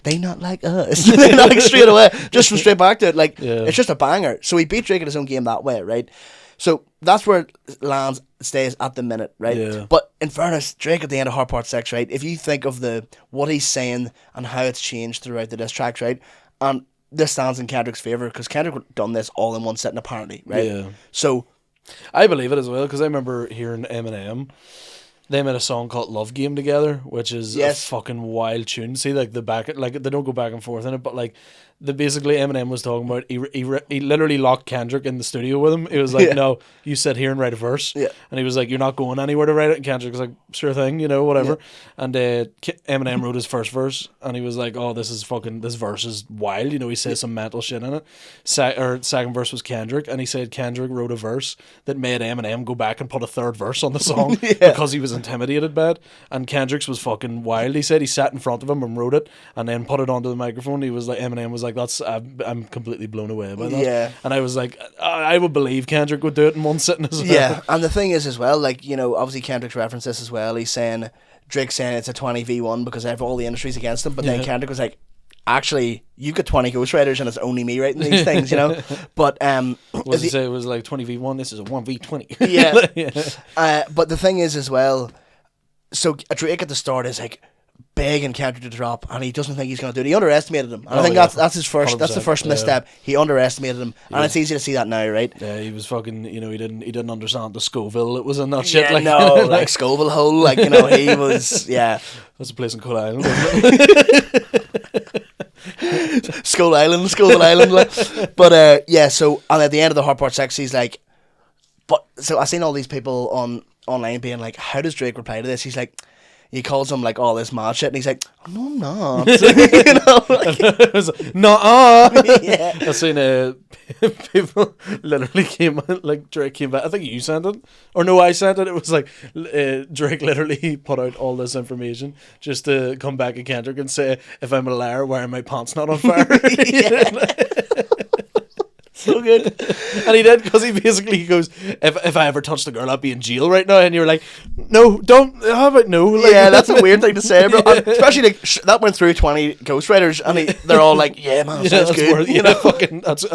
they not like us. Like straight away, just from straight back to it. Like it's just a banger. So he beat Drake in his own game that way, right? So that's where it stays at the minute, right?
Yeah.
But in fairness, Drake at the end of Hard Part 6, right? If you think of what he's saying and how it's changed throughout the diss tracks, right? And this stands in Kendrick's favour, because Kendrick done this all in one sitting apparently, right?
Yeah.
So
I believe it as well, because I remember hearing Eminem. They made a song called Love Game together, which is a fucking wild tune. See, like they don't go back and forth in it, but like basically Eminem was talking about he literally locked Kendrick in the studio with him. He was like, no, you sit here and write a verse. Yeah. And he was like, you're not going anywhere to write it. And Kendrick was like, sure thing, whatever. Yeah. And Eminem wrote his first verse, and he was like, oh, this verse is wild. He says some mental shit in it. Second verse was Kendrick, and he said Kendrick wrote a verse that made Eminem go back and put a third verse on the song because he was intimidated by it. And Kendrick's was fucking wild. He said he sat in front of him and wrote it and then put it onto the microphone. He was like, Eminem was like, I'm completely blown away by that. Yeah. And I was like, I would believe Kendrick would do it in one sitting as well.
Yeah, and the thing is as well, like, obviously Kendrick's referenced this as well. He's saying, Drake's saying it's a 20v1 because all the industry's against him, but then Kendrick was like, actually, you've got 20 ghostwriters and it's only me writing these things, you know. But
what did he say? It was like 20v1. This is a 1v20.
Yeah.
Yeah.
But the thing is as well, so Drake at the start is like begging Kendrick to drop, and he doesn't think he's going to do it. He underestimated him, and I think that's his first. That's the first misstep. He underestimated him, and it's easy to see that now, right?
Yeah, he was fucking. You know, he didn't understand the Scoville. It was in that shit.
Yeah,
Like
no, like Scoville hole. Like, you know, he was. Yeah,
that's a place in Coal Island. Wasn't it?
Skull Island. Like. But yeah. So, and at the end of the Hard Part 6, he's like, but so I seen all these people online being like, how does Drake reply to this? He's like, he calls him like all this mad shit, and he's like, oh, no, I'm not. You know, like,
no,
yeah.
I seen people literally came like Drake came back. I think you sent it, or no, I sent it. It was like Drake literally put out all this information just to come back at Kendrick and say, if I'm a liar, why are my pants not on fire? So good. And he did, because he basically goes, if I ever touched a girl, I'd be in jail right now. And you're like, no, don't. How about no? Like,
yeah, that's a weird thing to say, bro. Especially like that went through 20 ghostwriters, and they're all like, yeah, man,
yeah,
sounds good.
Worth,
you know,
fucking that's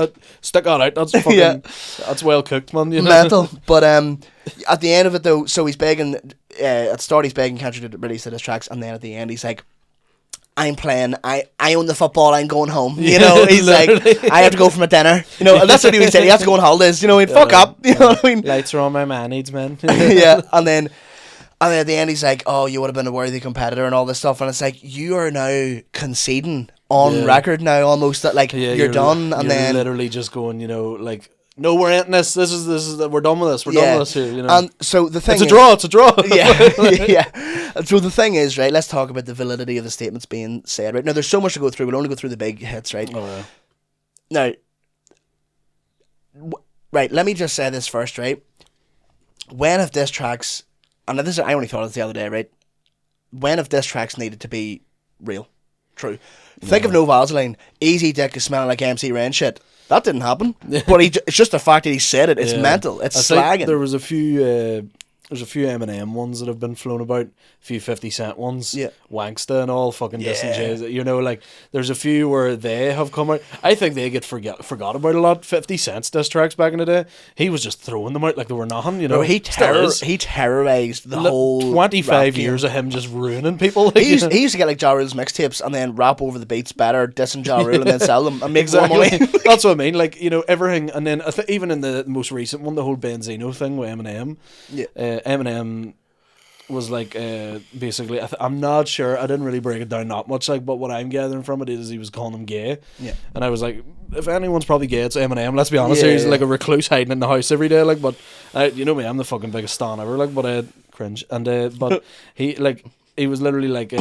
stick that out. That's fucking that's well cooked, man. You know?
Mental. But at the end of it though, so he's begging. At the start, he's begging Kendrick to release his tracks, and then at the end, he's like, I'm playing, I own the football, I'm going home. You know, he's like, I have to go from a dinner. You know, and that's what he was saying. He has to go on holidays. You know, he'd fuck up. You know what I mean?
Lights are on, my man needs men.
Yeah, and then at the end, he's like, oh, you would have been a worthy competitor and all this stuff. And it's like, you are now conceding on record now almost that like you're done. And
you're
then
literally just going, you know, like, no, we're ending this. This is we're done with this. We're done with this here. You know,
and so the thing
it's a draw. It's a draw.
Yeah, yeah. And so the thing is, right? Let's talk about the validity of the statements being said. Right now, there's so much to go through. We'll only go through the big hits, right?
Oh, yeah.
Now, right. Let me just say this first, right? When have diss tracks? And this I only thought of this the other day, right? When have diss tracks needed to be real, true? Think of No Vaseline. Easy Dick is smelling like MC Ren shit. That didn't happen. But it's just the fact that he said it. It's mental. It's slagging.
There was a few. There's a few Eminem ones that have been flown about, a few 50 Cent ones, Wanksta and all, fucking dissing Jay. You know, like, there's a few where they have come out. I think they get forgot about a lot. 50 Cent's diss tracks back in the day, he was just throwing them out like they were nothing, you know.
No, he terrorized the whole
25 years of him just ruining people. Like,
he used to get like Ja Rule's mixtapes and then rap over the beats better, dissing Ja Rule, and then sell them and make more money.
That's what I mean, like, you know, everything. And then even in the most recent one, the whole Benzino thing with Eminem, Eminem was like basically I'm not sure, I didn't really break it down that much, like, but what I'm gathering from it is he was calling him gay, and I was like, if anyone's probably gay, it's Eminem, let's be honest. He's like a recluse hiding in the house every day, like, but you know me, I'm the fucking biggest stan ever, like, but cringe. And but he was literally like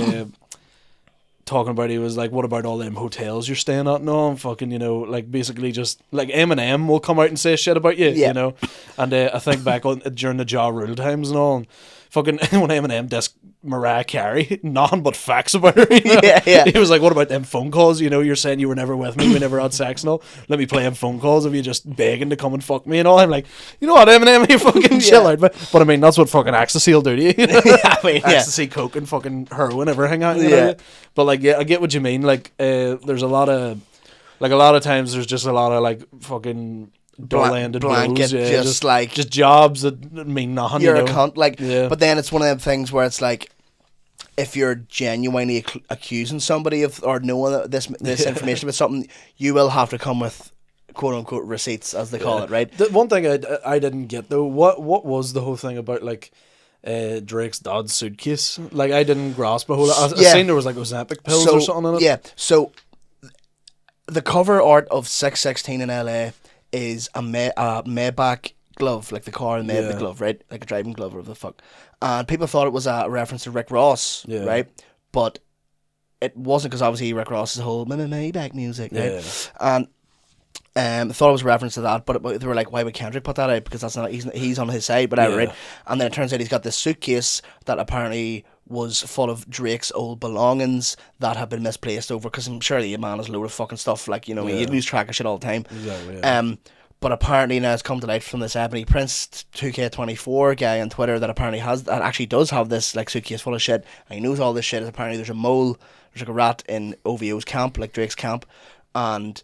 talking about, he was like, what about all them hotels you're staying at? No, I'm fucking, you know, like, basically just like Eminem will come out and say shit about you, you know. And I think back on during the Ja Rule times and all, and fucking when Eminem dissed Mariah Carey, nothing but facts about her. You know? He was like, what about them phone calls? You know, you're saying you were never with me, we never had sex and all. Let me play them phone calls of you just begging to come and fuck me and all. I'm like, you know what, Eminem, you fucking chill out. But I mean, that's what fucking ecstasy will do to you. You know? Ecstasy, coke, and fucking heroin, everything out. You know? But like, I get what you mean. Like, there's a lot of times there's just a lot of like fucking dull-ended
blanket,
blows,
like
just jobs that mean nothing.
You're
you
a
know?
cunt, like. But then it's one of them things where it's like, if you're genuinely accusing somebody of or knowing this information about something, you will have to come with quote unquote receipts, as they call it, right?
The one thing I didn't get though, what was the whole thing about like Drake's dad's suitcase? Like, I didn't grasp a whole lot. I seen there was like Ozempic pills or something in it.
Yeah, so the cover art of 616 in LA is a Maybach glove, like the car made the glove, right? Like a driving glove or the fuck. And people thought it was a reference to Rick Ross, right? But it wasn't, because obviously Rick Ross's whole Maybach music, right? And thought it was a reference to that, but they were like, why would Kendrick put that out? Because that's not, he's on his side, whatever, right? And then it turns out he's got this suitcase that apparently was full of Drake's old belongings that have been misplaced over, because I'm sure the man has a load of fucking stuff, like, you know, you lose track of shit all the time. But apparently now it's come to light from this Ebony Prince 2K24 guy on Twitter that apparently actually does have this like suitcase full of shit, and he knows all this shit. Apparently there's a mole, there's like a rat in OVO's camp, like Drake's camp, and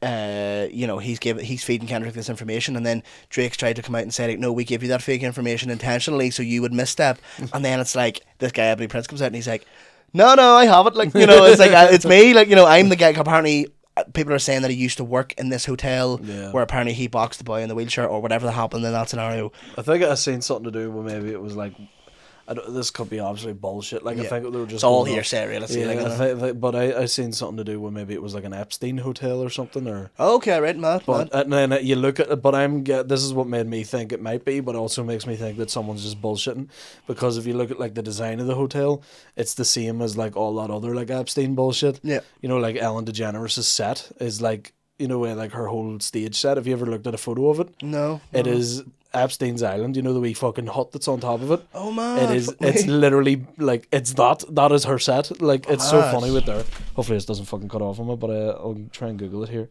he's feeding Kendrick this information, and then Drake's tried to come out and say like, no, we gave you that fake information intentionally so you would misstep, and then it's like this guy Ebony Prince comes out and he's like, no, I have it, like, it's like it's me, like, I'm the guy. Apparently people are saying that he used to work in this hotel where apparently he boxed the boy in the wheelchair or whatever that happened in that scenario.
I think I seen something to do with maybe it was like, this could be absolutely bullshit. Like I think they were just
it's all hearsay, really.
Yeah, but I seen something to do with maybe it was like an Epstein hotel or something, or
okay, right, mad.
And then you look at it, but this is what made me think it might be, but also makes me think that someone's just bullshitting, because if you look at like the design of the hotel, it's the same as like all that other like Epstein bullshit. Yeah, like Ellen DeGeneres' set is like, like her whole stage set. Have you ever looked at a photo of it?
No.
It is Epstein's Island, the wee fucking hut that's on top of it.
Oh man,
it's literally like, it's that is her set. Like, it's so funny with her. Hopefully this doesn't fucking cut off on it, but I'll try and Google it here.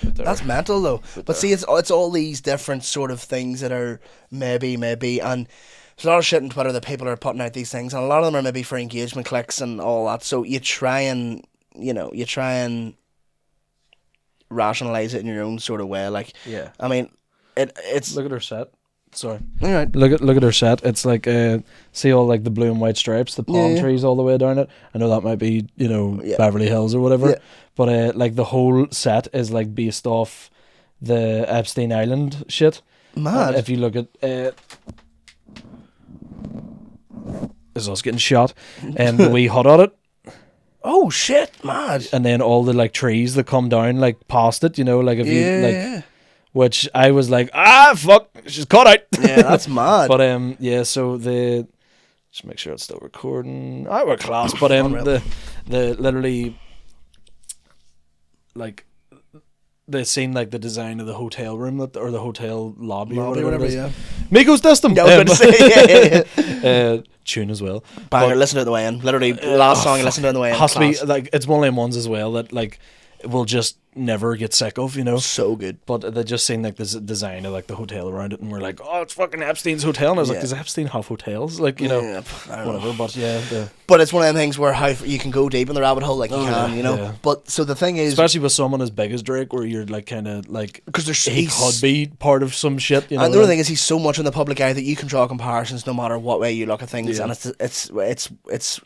That's mental though. But see, it's all these different sort of things that are maybe, and there's a lot of shit on Twitter that people are putting out these things, and a lot of them are maybe for engagement clicks and all that. So you try and rationalize it in your own sort of way. Like, yeah, I mean, it's
look at her set. Sorry.
All right.
Look at her set. It's like see all like the blue and white stripes, the palm trees all the way down it. I know that might be Beverly Hills or whatever, but like the whole set is like based off the Epstein Island shit.
Mad.
If you look at is us getting shot, and the wee hut on it.
Oh shit, mad.
And then all the like trees that come down like past it, like if you like, which I was like, fuck, she's caught out.
Yeah, that's mad.
But so just make sure it's still recording. We're class. But the literally like they seen like the design of the hotel room or the hotel lobby or whatever it is.
Yeah.
Migos System.
Yeah, I was going to say,
tune as well.
Banger, listen to it on the way in. Literally, last song, listen to it on the way in.
Has to be like, it's one of them ones as well that like will just never get sick of,
So good.
But they just seen like this design of like the hotel around it, and we're like, oh, it's fucking Epstein's hotel, and I was like, does Epstein have hotels? Like, whatever. But
but it's one of them things where how you can go deep in the rabbit hole, like you can, Yeah. But so the thing is,
especially with someone as big as Drake, where you're like kind of like,
because
he could be part of some shit,
And the other thing is, he's so much in the public eye that you can draw comparisons no matter what way you look at things, and it's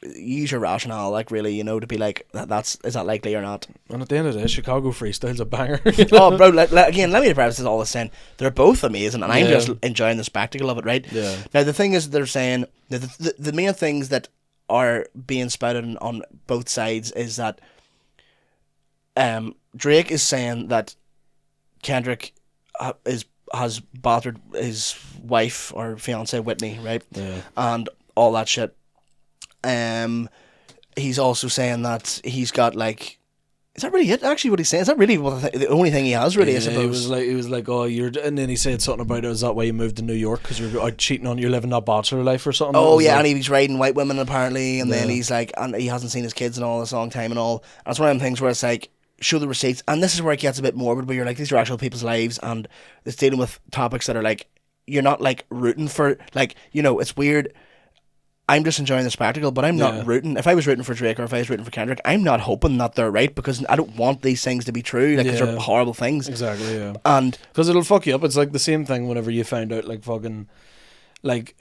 use your rationale, like really, to be like, is that likely or not?
And at the end of the day, Chicago Freestyle's a banger.
Oh, bro! Again, let me preface this all this saying they're both amazing, and I'm just enjoying the spectacle of it, right? Yeah. Now the thing is, they're saying the main things that are being spouted on both sides is that Drake is saying that Kendrick has battered his wife or fiance Whitney, right? Yeah. And all that shit. He's also saying that he's got like. Is that really it? Actually, what he's saying, is that really the only thing he has? Really, I suppose.
He was like, oh, and then he said something about it. Is that why you moved to New York, because you're out cheating on, you're living that bachelor life or something?
Oh yeah, and he was riding white women apparently, and then he's like, and he hasn't seen his kids in all this long time and all. And it's one of them things where it's like, show the receipts, and this is where it gets a bit morbid, where you're like, these are actual people's lives, and it's dealing with topics that are like, you're not like rooting for, like, it's weird. I'm just enjoying the spectacle, but I'm not rooting. If I was rooting for Drake or if I was rooting for Kendrick, I'm not hoping that they're right, because I don't want these things to be true, because they're horrible things.
Exactly, yeah.
And
because it'll fuck you up. It's like the same thing whenever you find out, like, fucking, like,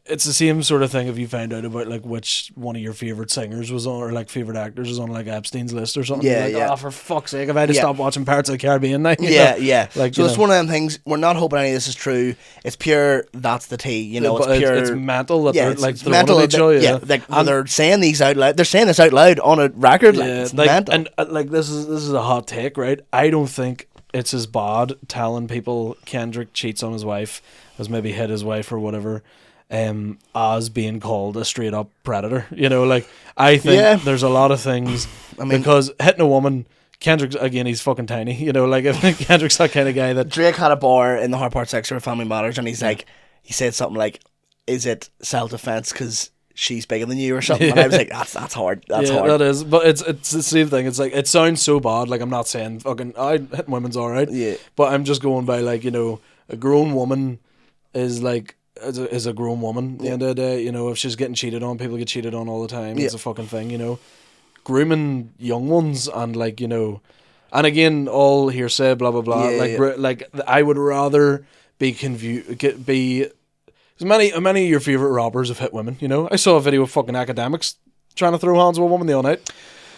it's the same sort of thing if you find out about like which one of your favorite singers was on, or like favorite actors was on like Epstein's list or something.
Yeah,
like, oh, for fuck's sake, if I had to stop watching Pirates of the Caribbean now.
Yeah. Like, so it's one of them things. We're not hoping any of this is true. It's pure. That's the tea. It's pure.
It's mental that they're like throwing
mental
at each other.
Yeah, like they're saying these out loud. They're saying this out loud on a record. Like, it's mental.
And like this is a hot take, right? I don't think it's as bad telling people Kendrick cheats on his wife, has maybe hit his wife or whatever, as being called a straight up predator. Like, I think there's a lot of things. I mean, because hitting a woman, Kendrick's, again, he's fucking tiny. Like, if Kendrick's that kind of guy that.
Drake had a bar in the Hard Part 6 of Family Matters, and he's like, he said something like, is it self-defense because she's bigger than you or something. And I was like, that's hard. That's hard.
That is. But it's the same thing. It's like, it sounds so bad. Like, I'm not saying fucking hitting women's alright.
Yeah.
But I'm just going by, like, you know, a grown woman is like is a grown woman at the end of the day. You know, if she's getting cheated on, people get cheated on all the time. It's a fucking thing, you know. Grooming young ones and, like, you know, and again, all hearsay, blah blah blah. Like I would rather be as many of your favorite rappers have hit women. You know, I saw a video of fucking academics trying to throw hands with a woman the other night.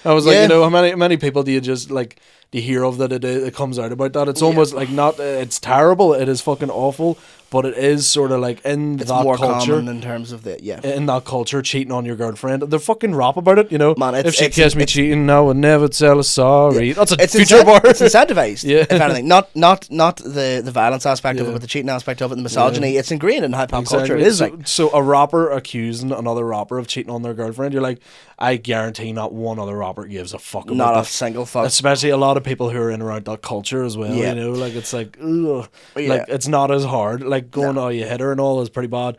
I was like, you know, how many people do you just like do you hear of that it comes out about that? It's almost like not. It's terrible. It is fucking awful. But it is sort of like in
It's
that
more
culture,
common in terms of
in that culture, cheating on your girlfriend. They're fucking rap about it, you know.
Man,
if she catches me cheating, I would never tell her sorry. That's a
it's
future bar.
It's incentivized, if anything. Not the violence aspect of it, but the cheating aspect of it, the misogyny. It's ingrained in hip hop culture. It is
so a rapper accusing another rapper of cheating on their girlfriend. You're like, I guarantee not one other rapper gives a fuck about
not
that.
a single fuck.
Especially a lot of people who are in around that culture as well. You know, like it's like, ugh. Like it's not as hard. Like going, oh, you hit her and all is pretty bad.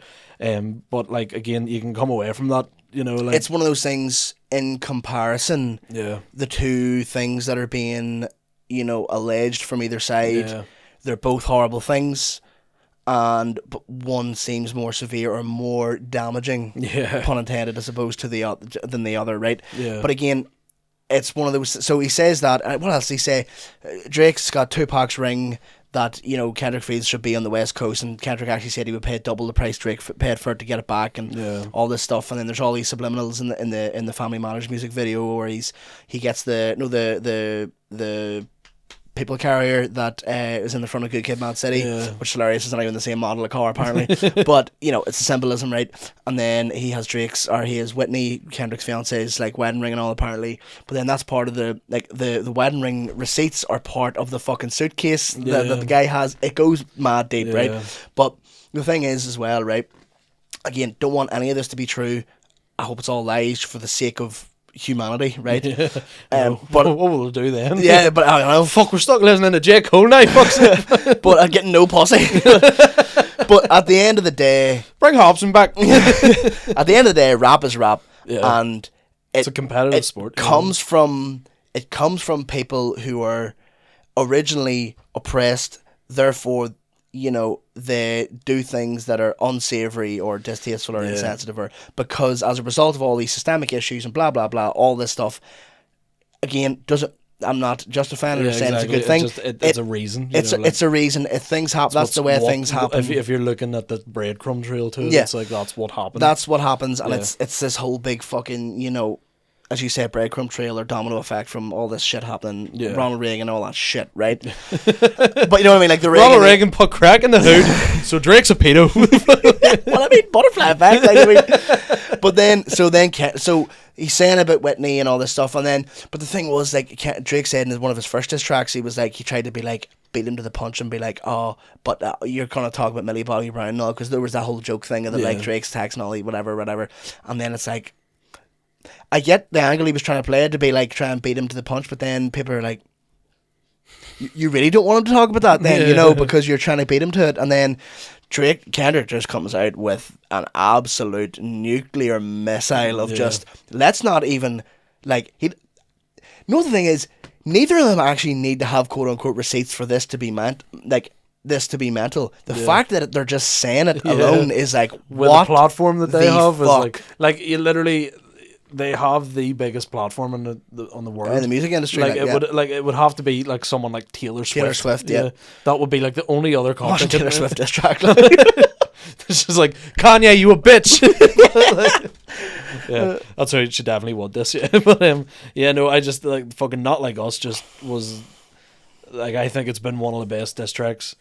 But like again, you can come away from that. You know, like
it's one of those things in comparison.
Yeah.
The two things that are being, you know, alleged from either side, they're both horrible things. But one seems more severe or more damaging, pun intended, as opposed to than the other, right?
Yeah.
But again, it's one of those. So he says that. What else did he say? Drake's got Tupac's ring that, you know, Kendrick feels should be on the West Coast, and Kendrick actually said he would pay double the price Drake paid for it to get it back, and all this stuff. And then there's all these subliminals in the Family Matters music video where he gets the people carrier that is in the front of Good Kid, Mad City, which is hilarious. It's not even the same model of car apparently, but you know, it's a symbolism, right? And then he has Whitney, Kendrick's fiance's like wedding ring and all apparently, but then that's part of the wedding ring receipts are part of the fucking suitcase that the guy has. It goes mad deep, right? But the thing is as well, right? Again, don't want any of this to be true. I hope it's all lies for the sake of humanity, right?
But what will it do then?
Yeah, but I don't know.
Fuck, we're stuck listening to J. Cole now.
But I'm getting no pussy. But at the end of the day,
bring Hobson back.
At the end of the day, rap is rap, and
it's a competitive sport.
Comes from people who are originally oppressed, therefore, you know, they do things that are unsavory or distasteful or insensitive, or because as a result of all these systemic issues and blah blah blah, all this stuff. Again, I'm not justifying it or saying it's a good thing.
It's a reason.
It's a reason. If things happen, that's the way things happen.
If you're looking at the breadcrumb trail to it, it's like that's what happens.
That's what happens, and it's this whole big fucking, you know, as you said, breadcrumb trail or domino effect from all this shit happening, Ronald Reagan, all that shit, right? But you know what I mean, like the
Ronald Reagan put crack in the hood, so Drake's a pedo.
Well, I mean, butterfly effect. Like, I mean, but so he's saying about Whitney and all this stuff, and then, but the thing was, like, Drake said in one of his first diss tracks, he was like, he tried to be like, beat him to the punch and be like, oh, but you're gonna talk about Millie Bobby Brown and all, because there was that whole joke thing of the like Drake's tax and all, whatever, and then it's like, I get the angle he was trying to play to be like, try and beat him to the punch, but then people are like, you really don't want him to talk about that then, you know, because you're trying to beat him to it. And then Kendrick just comes out with an absolute nuclear missile of just, let's not even, like, the thing is, neither of them actually need to have quote unquote receipts for this to be this to be mental. The fact that they're just saying it alone is like,
with
what
the platform that they have
fuck?
Is like you literally, they have the biggest platform in on the world
in the music industry.
Like it would have to be like someone like Taylor Swift.
Yeah.
That would be like the only other content.
Taylor Swift diss track.
This is like, Kanye, you a bitch. Yeah, that's how she definitely would this. Yeah, but no, I just like fucking Not Like Us just was like, I think it's been one of the best diss tracks.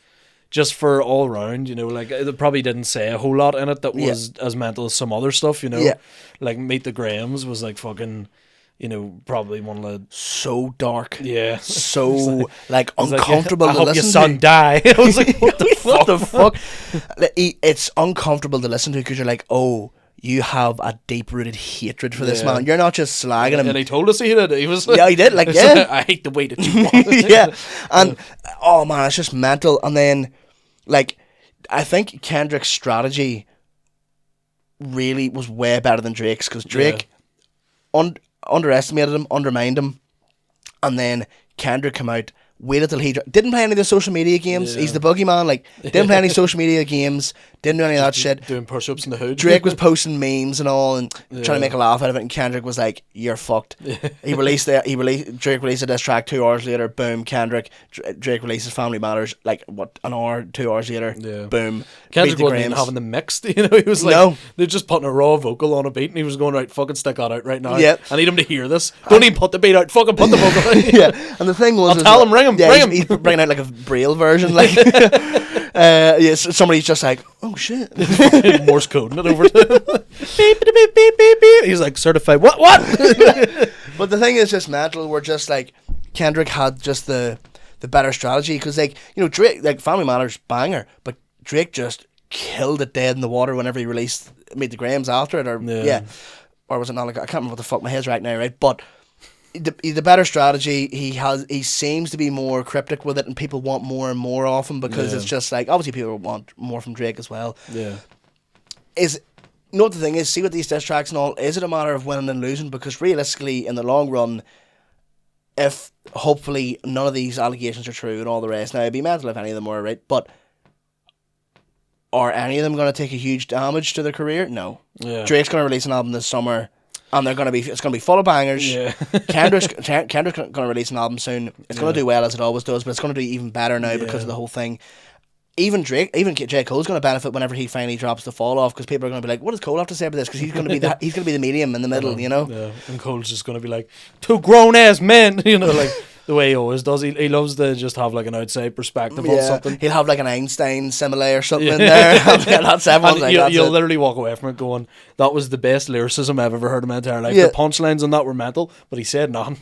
Just for all round, you know, like it probably didn't say a whole lot in it that was as mental as some other stuff, you know. Yeah. Like Meet the Grahams was like fucking, you know, probably one of the
so dark.
Yeah.
So like uncomfortable
like,
to listen to.
I hope your son die. I was like, what the fuck?
It's uncomfortable to listen to because you're like, oh, you have a deep-rooted hatred for this man. You're not just slagging him.
And he told us he did. He was like,
yeah, he did. Like, yeah.
Like, I hate the way that you want it.
Yeah. And, oh, man, it's just mental. And then, like, I think Kendrick's strategy really was way better than Drake's, because Drake underestimated him, undermined him, and then Kendrick came out, waited till he didn't play any of the social media games. He's the boogeyman. Like, didn't play any social media games. Didn't do any of that shit.
Doing push-ups in the hood.
Drake was posting memes and all, and trying to make a laugh out of it. And Kendrick was like, "You're fucked." Drake released a diss track 2 hours later. Boom, Kendrick. Drake releases Family Matters like an hour, 2 hours later. Yeah. Boom.
Kendrick wasn't even having them mixed. You know, he was like, they're just putting a raw vocal on a beat, and he was going, right, fucking stick that out right now. Yeah. I need him to hear this. Don't even put the beat out. Fucking put the vocal out.
Yeah. And the thing was,
I'll tell him, ring him.
Yeah,
ring him.
He's bringing out like a Braille version, like. Somebody's just like, oh shit.
Morse coding it over to him. Beep, beep, beep, beep, beep. He's like, certified. What?
But the thing is just mental. We're just like, Kendrick had just the better strategy, because, like, you know, Drake, like, Family Matters banger, but Drake just killed it dead in the water whenever he made the Grahams after it, or was it not? Like, I can't remember what the fuck my head's right now, right? But the better strategy, he seems to be more cryptic with it, and people want more and more of him, because it's just like, obviously people want more from Drake as well.
Yeah.
The thing is, see, with these diss tracks and all, is it a matter of winning and losing? Because realistically, in the long run, if hopefully none of these allegations are true and all the rest, now it'd be mental if any of them were, right? But are any of them going to take a huge damage to their career? No. Yeah. Drake's going to release an album this summer, and it's going to be full of bangers. Yeah. Kendrick's going to release an album soon. It's going to do well, as it always does, but it's going to do even better now because of the whole thing. Even J. Cole's going to benefit whenever he finally drops the fall off, because people are going to be like, what does Cole have to say about this? Because he's going to be the medium in the middle, you know. Yeah.
And Cole's just going to be like, 2 grown ass men, you know, like the way he always does. He loves to just have like an outside perspective on something.
He'll have like an Einstein simile or something in there. That's everyone's like,
you'll literally walk away from it going, that was the best lyricism I've ever heard in my entire life. The punchlines on that were mental, but he said nothing.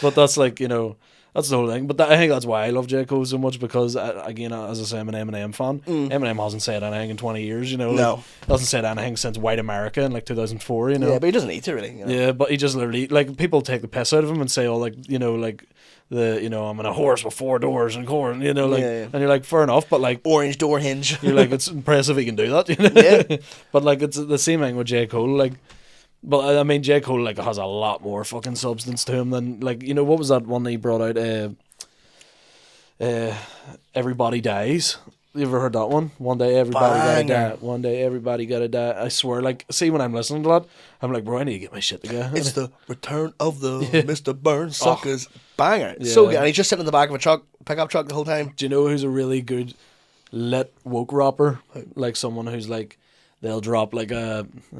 But that's like, you know, that's the whole thing. But I think that's why I love J. Cole so much, because, again, as I say, I'm an Eminem fan. Eminem hasn't said anything in 20 years, you know.
No.
Hasn't said anything since White America in, like, 2004, you know.
Yeah, but he doesn't need to, really. You know?
Yeah, but he just literally, like, people take the piss out of him and say, oh, like, you know, like, I'm in a horse with 4 doors and corn, you know, like, and you're like, fair enough, but, like,
orange door hinge.
You're like, it's impressive he can do that, you know. Yeah. But, like, it's the same thing with J. Cole, like. But I mean, J. Cole, like, has a lot more fucking substance to him than, like, you know, what was that one that he brought out? Everybody Dies. You ever heard that one? One day everybody gotta die. One day everybody gotta die. I swear, like, see, when I'm listening to that, I'm like, bro, I need to get my shit together.
It's the return of the Mr. Burns suckers. Banger. Yeah. So good. And he's just sitting in the back of a pickup truck the whole time.
Do you know who's a really good lit woke rapper? Like, someone who's like, they'll drop like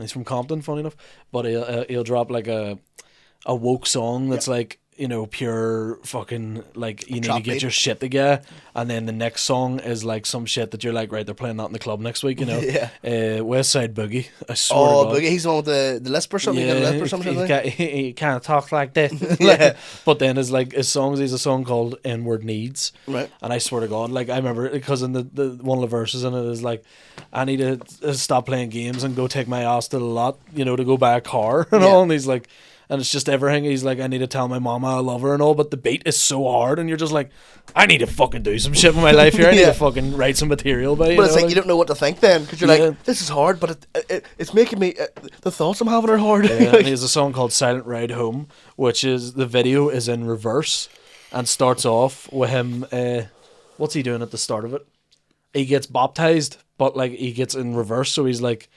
he's from Compton, funny enough, but he'll drop like a woke song that's like, you know, pure fucking, like, you need to get your shit together, and then the next song is like some shit that you're like, right, they're playing that in the club next week, you know. West Side Boogie, I swear to God.
Boogie, he's the one with the lisp or something.
He can't talk like that. But then his songs, he's a song called N-Word Needs, right? And I swear to God, like, I remember, because in the one of the verses in it is like, I need to stop playing games and go take my ass to the lot, you know, to go buy a car and all, and he's like, and it's just everything. He's like, I need to tell my mama I love her and all, but the beat is so hard, and you're just like, I need to fucking do some shit with my life here. I need to fucking write some material by you.
But it's like, you don't know what to think then, because you're like, this is hard, but it's making me, the thoughts I'm having are hard.
And he has a song called Silent Ride Home, which is, the video is in reverse and starts off with him, what's he doing at the start of it? He gets baptized, but like, he gets in reverse, so he's like,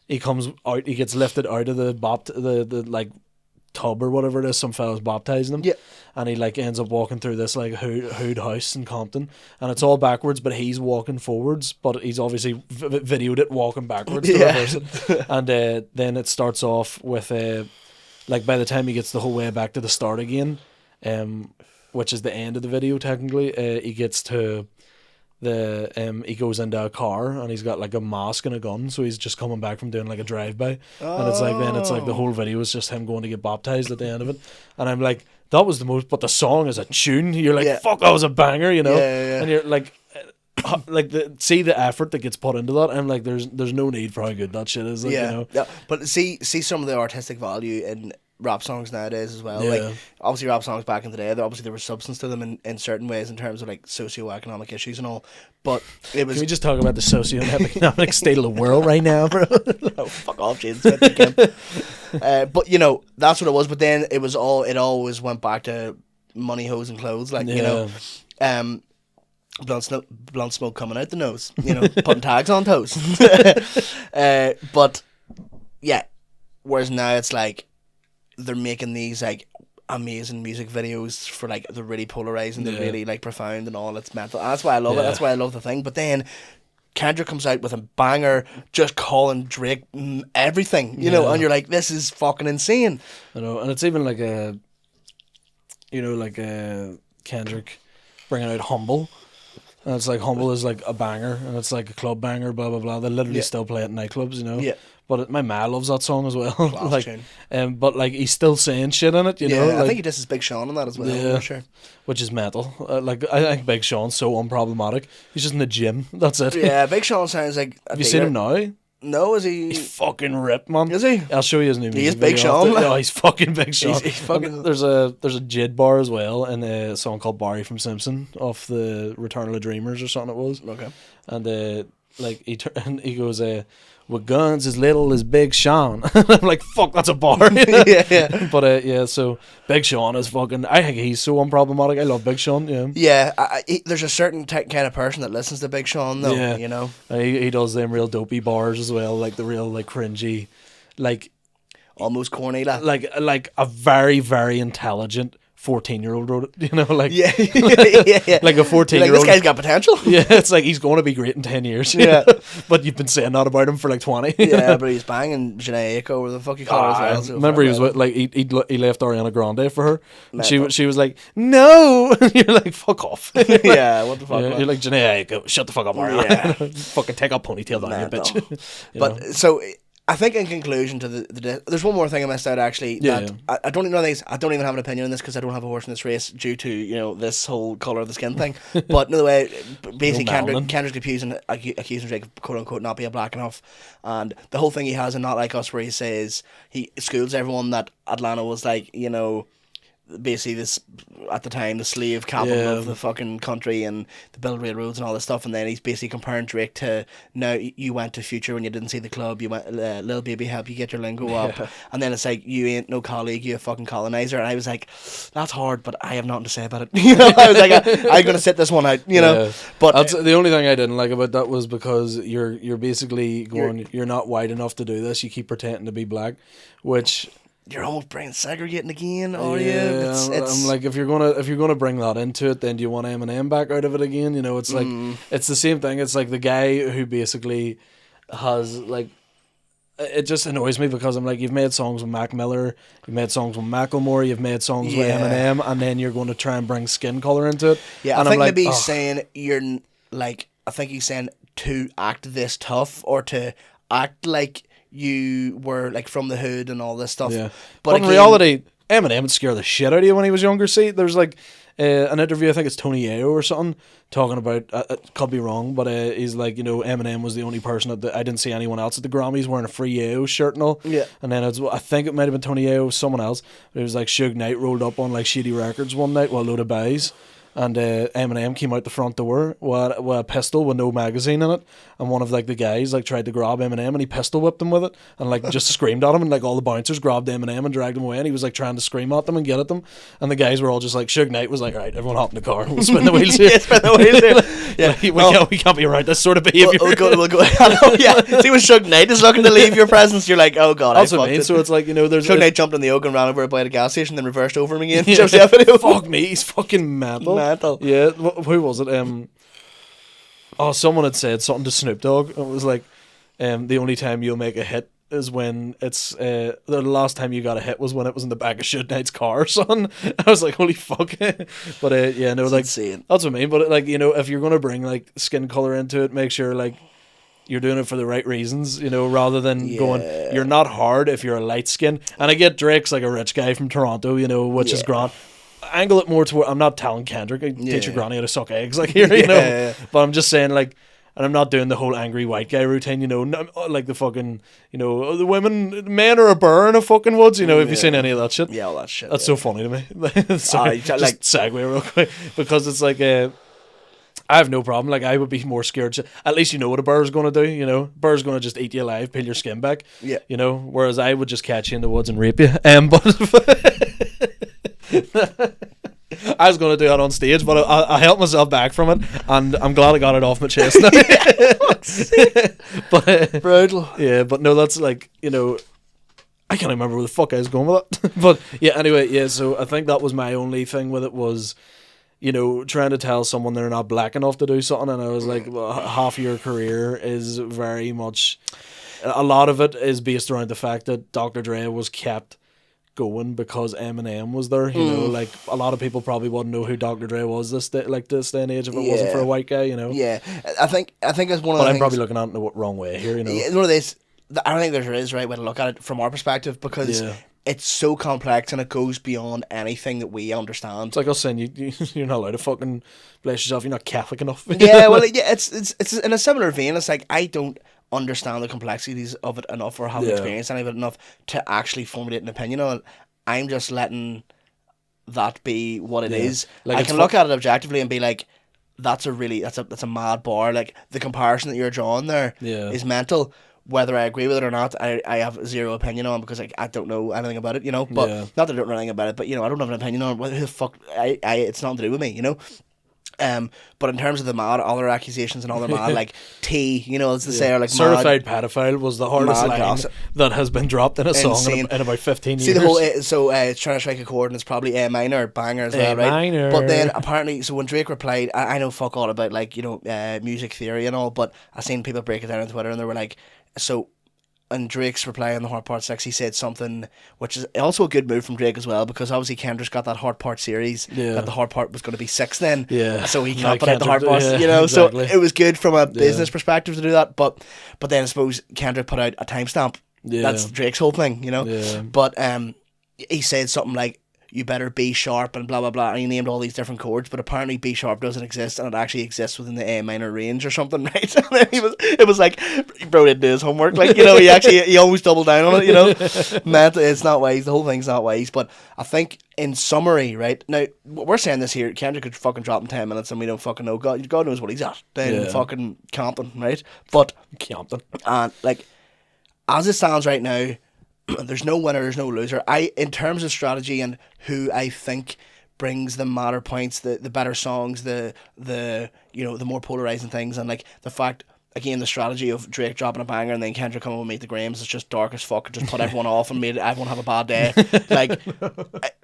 he comes out, he gets lifted out of the like tub or whatever it is, some fella's baptizing him, and he like ends up walking through this like hood house in Compton, and it's all backwards, but he's walking forwards, but he's obviously videoed it walking backwards to reverse it. And then it starts off with like, by the time he gets the whole way back to the start again, which is the end of the video technically, he gets to he goes into a car, and he's got like a mask and a gun, so he's just coming back from doing like a drive-by, and it's like the whole video is just him going to get baptized at the end of it, and I'm like, that was the most, but the song is a tune, you're like, fuck, that was a banger, you know. And you're like see the effort that gets put into that, and like, there's no need for how good that shit is, like, you know.
But see some of the artistic value rap songs nowadays as well.
Yeah.
Like obviously rap songs back in the day, there was substance to them in certain ways in terms of like socio-economic issues and all. But it was.
Can we just talk about the socio-economic state of the world right now, bro?
Oh, fuck off, James Smith. But you know, that's what it was. But then it always went back to money, hoes, and clothes. Like you know, blunt smoke coming out the nose. You know, putting tags on toes. But yeah, whereas now it's like they're making these like amazing music videos for like they're really polarizing, they're really like profound and all. It's mental. And that's why I love it. That's why I love the thing. But then Kendrick comes out with a banger, just calling Drake everything, you know, and you're like, this is fucking insane.
I know, and it's even like a, you know, like a Kendrick bringing out Humble. And it's like Humble is like a banger, and it's like a club banger, blah blah blah. They literally still play it in nightclubs, you know. Yeah. But my ma loves that song as well. Like, but like he's still saying shit in it, you know.
I
like,
think he does his Big Sean on that as well. Yeah, for sure.
Which is mental. Like I think Big Sean's so unproblematic. He's just in the gym. That's it.
Yeah, Big Sean sounds like.
Have you seen him now?
No, is he?
He's fucking ripped, man.
Is he?
I'll show you his new music.
He is Big Sean.
No, he's fucking Big Sean.
He's fucking.
There's a Jid bar as well, and a song called Barry from Simpson off the Return of the Dreamers or something it was.
Okay.
And like he goes, with guns as little as Big Sean. I'm like, fuck, that's a bar.
Yeah.
But yeah, so Big Sean is fucking. I think he's so unproblematic. I love Big Sean. Yeah.
Yeah, there's a certain kind of person that listens to Big Sean, though. Yeah. You know,
he does them real dopey bars as well, like the real like cringy, like
almost corny,
like a very very intelligent 14-year-old wrote it, you know, like
yeah.
Like a 14-year-old.
Like, this guy's got potential.
Yeah, it's like he's going to be great in 10 years.
Yeah,
but you've been saying that about him for like 20.
Yeah, but he's banging Janae Aiko, or the fuck you call her as well. So
remember, he was with, like he left Ariana Grande for her. And she was like, no. And you're like, fuck off.
Yeah, what the fuck?
Yeah, you're like, Janae Aiko, shut the fuck up, Ariana. Yeah. Fucking take a ponytail down, you bitch.
But know? So. I think in conclusion to there's one more thing I missed out actually. I don't even know things. I don't even have an opinion on this because I don't have a horse in this race due to, you know, this whole colour of the skin thing. But no way, basically Kendrick's accusing Drake of quote unquote not being black enough, and the whole thing he has in Not Like Us where he says he schools everyone that Atlanta was like, you know, basically this at the time the slave capital of the fucking country and the build railroads and all this stuff, and then he's basically comparing Drake to now you went to Future when you didn't see the club, you went Lil Baby help you get your lingo up, and then it's like you ain't no colleague, you a fucking colonizer, and I was like, that's hard, but I have nothing to say about it. You know, I was like, I'm gonna sit this one out, you know. But
the only thing I didn't like about that was because you're basically going, you're not white enough to do this, you keep pretending to be black, which
you're almost bringing segregating again, are you?
I'm like, if you're gonna bring that into it, then do you want Eminem back out of it again? You know, it's like it's the same thing. It's like the guy who basically has like, it just annoys me because I'm like, you've made songs with Mac Miller, you've made songs with Macklemore, you've made songs with Eminem, and then you're going to try and bring skin color into it.
Yeah, and I think maybe he's saying I think he's saying to act this tough or to act like you were like from the hood and all this stuff. Yeah.
But in reality, Eminem would scare the shit out of you when he was younger. See, there's like an interview, I think it's Tony Ayo or something, talking about, could be wrong, but he's like, you know, Eminem was the only person I didn't see anyone else at the Grammys wearing a Free Ayo shirt and all. Yeah. And then I think it might have been Tony Ayo, someone else. It was like Suge Knight rolled up on like Shady Records one night while Load Buys. And Eminem came out the front door with a pistol with no magazine in it, and one of like the guys like tried to grab Eminem and he pistol whipped him with it and like just screamed at him, and like all the bouncers grabbed Eminem and dragged him away, and he was like trying to scream at them and get at them, and the guys were all just like, Suge Knight was like, alright, everyone hop in the car, we'll spin the wheels here.
Spin the wheels here.
Yeah, we can't be around this sort of behaviour.
We'll go. Yeah, see when Suge Knight is looking to leave your presence, you're like, oh god,
that's what I mean. So it's like, you know, there's
Suge Knight jumped in the oak and ran over by the gas station, then reversed over him again. Fuck
me, he's fucking mental. Yeah. Who was it? Someone had said something to Snoop Dogg. It was like, the only time you'll make a hit is when it's the last time you got a hit was when it was in the back of Suge Knight's car, son. I was like, holy fuck. But yeah, no, it's like insane. That's what I mean. But like, you know, if you're gonna bring like skin color into it, make sure like you're doing it for the right reasons, you know, rather than going, you're not hard if you're a light skin. And I get Drake's like a rich guy from Toronto, you know, which is grand. Angle it more to where I'm not telling Kendrick, teach your granny how to suck eggs, like here, you know. But I'm just saying, like, And I'm not doing the whole angry white guy routine, you know, like the fucking, you know, the men are a burr in a fucking woods, you know, have you seen any of that shit?
Yeah, all that shit.
That's so funny to me. Sorry, just segue real quick. Because it's like, I have no problem. Like, I would be more scared. At least you know what a burr's going to do, you know. Burr's going to just eat you alive, peel your skin back.
Yeah.
You know, whereas I would just catch you in the woods and rape you. But I was going to do that on stage, but I held myself back from it, and I'm glad I got it off my chest now. But
brutal.
Yeah, but no, that's like, you know, I can't remember where the fuck I was going with it. But yeah, anyway, yeah, so I think that was my only thing with it was, you know, trying to tell someone they're not black enough to do something, and I was like, well, half your career is very much, a lot of it is based around the fact that Dr. Dre was kept going because Eminem was there, you know, like a lot of people probably wouldn't know who Dr. Dre was this day and age if it wasn't for a white guy, you know.
Yeah, I think it's one of the
But I'm
things,
probably looking at it the wrong way here, you know.
Yeah, one of these. I don't think there is a right way to look at it from our perspective, because it's so complex and it goes beyond anything that we understand.
It's like us saying you're not allowed to fucking bless yourself. You're not Catholic enough.
Yeah, well, yeah, it's in a similar vein. It's like I don't understand the complexities of it enough, or haven't experienced any of it enough to actually formulate an opinion on it. I'm just letting that be what it is. Like, I can look at it objectively and be like, that's a mad bar. Like, the comparison that you're drawing there is mental. Whether I agree with it or not, I have zero opinion on, because I don't know anything about it, you know. But not that I don't know anything about it, but you know, I don't have an opinion on whether the fuck it's nothing to do with me, you know. But in terms of the mad other accusations and all the mad like you know, as they say, are like
certified pedophile was the hardest line that has been dropped in a song in about 15 years.
See the whole it's trying to strike a chord, and it's probably A minor banger as well, right?
Minor.
But then apparently, so when Drake replied, I know fuck all about, like, you know, music theory and all, but I seen people break it down on Twitter, and they were like, so. And Drake's reply on the Hard Part 6, he said something, which is also a good move from Drake as well, because obviously Kendrick's got that Hard Part series, that the Hard Part was going to be 6 then, so he can't put out the Hard Part, you know, exactly. So it was good from a business perspective to do that, but then I suppose Kendrick put out a timestamp. That's Drake's whole thing, you know. But he said something like, you better B sharp and blah blah blah, and he named all these different chords, but apparently B sharp doesn't exist, and it actually exists within the A minor range or something, right? And then it was like, bro didn't do his homework, like, you know, he always doubled down on it, you know. It's not wise, the whole thing's not wise. But I think in summary, right now, we're saying this here, Kendrick could fucking drop in 10 minutes and we don't fucking know. God knows what he's at down in fucking Compton, right? But
Compton,
and like, as it stands right now, there's no winner, there's no loser. In terms of strategy and who I think brings the madder points, the better songs, the you know, the more polarizing things, and like the fact, again, the strategy of Drake dropping a banger and then Kendrick coming with Meet the Grahams is just dark as fuck. It just put everyone off and made everyone have a bad day. Like,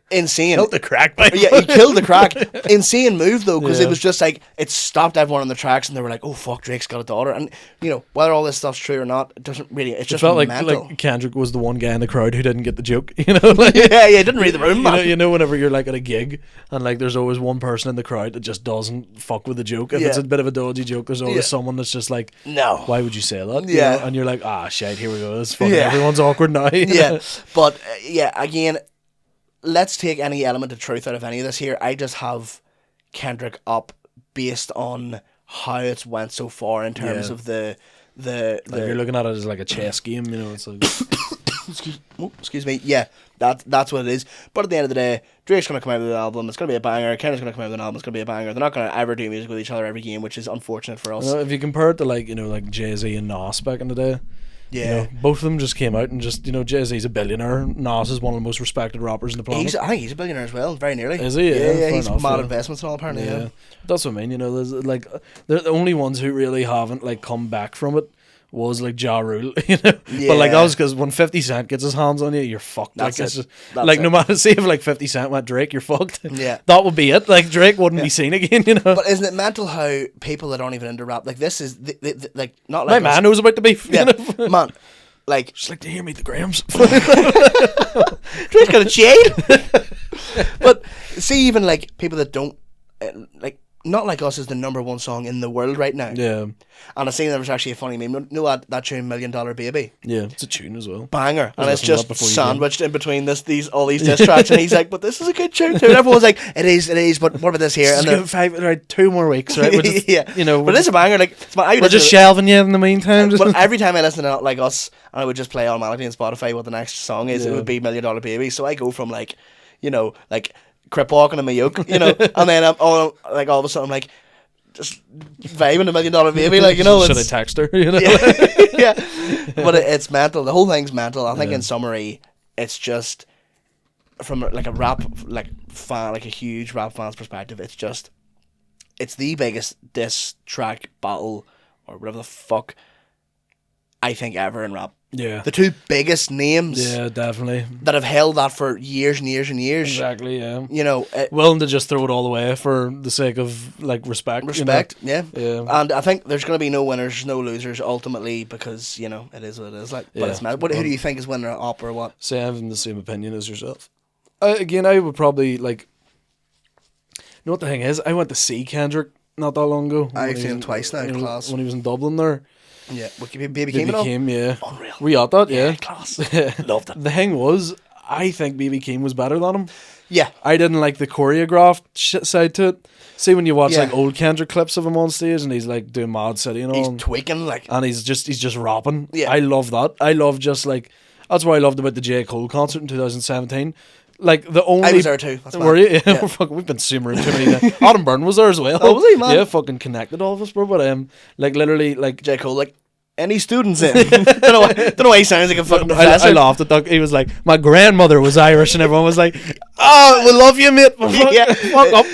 insane.
Killed the crack, mate.
Yeah, he killed the crack. Insane move though, because it was just like, it stopped everyone on the tracks, and they were like, oh fuck, Drake's got a daughter. And you know, whether all this stuff's true or not, it doesn't really, it's just
felt
mental.
like Kendrick was the one guy in the crowd who didn't get the joke, you know. Like,
yeah, didn't read the room, man.
You know, whenever you're like at a gig and like there's always one person in the crowd that just doesn't fuck with the joke. If it's a bit of a dodgy joke, there's always someone that's just like,
no,
why would you say that?
Yeah.
You know? And you're like, shit, here we go. This fucking everyone's awkward now.
Yeah. But again, let's take any element of truth out of any of this here. I just have Kendrick up based on how it's went so far in terms of the like,
you're looking at it as like a chess game, you know. It's like
excuse me. Yeah, that's what it is. But at the end of the day, Drake's going to come out with an album. It's going to be a banger. Kendrick's going to come out with an album. It's going to be a banger. They're not going to ever do music with each other every game, which is unfortunate for us.
You know, if you compare it to like, you know, like Jay-Z and Nas back in the day,
yeah,
you know, both of them just came out and just, you know, Jay-Z's a billionaire. Nas is one of the most respected rappers in the planet.
I think he's a billionaire as well, very nearly.
Is he?
Yeah, he's mad investments and all, apparently. Yeah.
That's what I mean, you know, there's like, they're the only ones who really haven't like come back from it was like Ja Rule, you know. But like, that was because when 50 Cent gets his hands on you, you're fucked.
That's
like,
it.
Like, no matter, say if like 50 Cent went Drake, you're fucked.
Yeah,
that would be it. Like, Drake wouldn't be seen again, you know.
But isn't it mental how people that aren't even into rap, like, this is like, not like
my man knows about the beef.
Yeah,
you know?
Man, like,
just like to hear Meet the Grahams.
Drake's got a chain. But see, even like people that don't like, Not Like Us is the #1 song in the world right now.
Yeah.
And I seen there was actually a funny meme. You know that tune $1 Million Baby?
Yeah, it's a tune as well.
Banger. And it's
listening to that
just
before you
sandwiched in between all these diss tracks, and he's like, but this is a good tune too. And everyone's like, it is, but what about this here?
Just
And
give it 5, right, 2 more weeks, right? We're just,
yeah.
you know,
But it's a banger. Like,
we're just shelving you in the meantime.
but every time I listen to Not Like Us, and I would just play automatically on Spotify what the next song is, it would be $1 Million Baby. So I go from like, you know, like crip walking in my yoke, you know, and then all of a sudden I'm like, just vibing $1 Million Baby, like, you know.
Should I text her? You know?
Yeah. But it's mental. The whole thing's mental. I think in summary, it's just from like a rap fan, like a huge rap fan's perspective. It's the biggest diss track battle or whatever the fuck I think ever in rap.
Yeah.
The two biggest names.
Yeah, definitely.
That have held that for years and years and years.
Exactly. Yeah.
You know,
willing to just throw it all away for the sake of like respect.
Respect,
you know? Yeah.
And I think there's going to be no winners, no losers ultimately, because you know it is what it is. Like, but it's mad. Who do you think is winner up or what?
Say I have the same opinion as yourself. I would probably like. You know what the thing is? I went to see Kendrick not that long ago.
I've seen him twice now. Class.
When he was in Dublin there.
Yeah, Baby Keem,
yeah.
Unreal.
Were you at that? Yeah.
Class. Loved it.
The thing was, I think BB Keem was better than him.
Yeah.
I didn't like the choreographed side to it. See, when you watch
Yeah.
like old Kendrick clips of him on stage and he's like doing Mad City and all.
He's tweaking like.
And he's just rapping.
Yeah.
I love that. I love just like, that's what I loved about the J. Cole concert in 2017. Like the only
I was there too. That's
were you?
Yeah.
Fucking, we've been simmering too many times. Adam Byrne was there as well.
Oh, was he, man?
Yeah, fucking connected all of us, bro. But like literally, like
J. Cole, like, any students in? don't know why he sounds like a fucking professor.
I laughed at that. He was like, my grandmother was Irish, and everyone was like, oh, we love you, mate. Fuck up.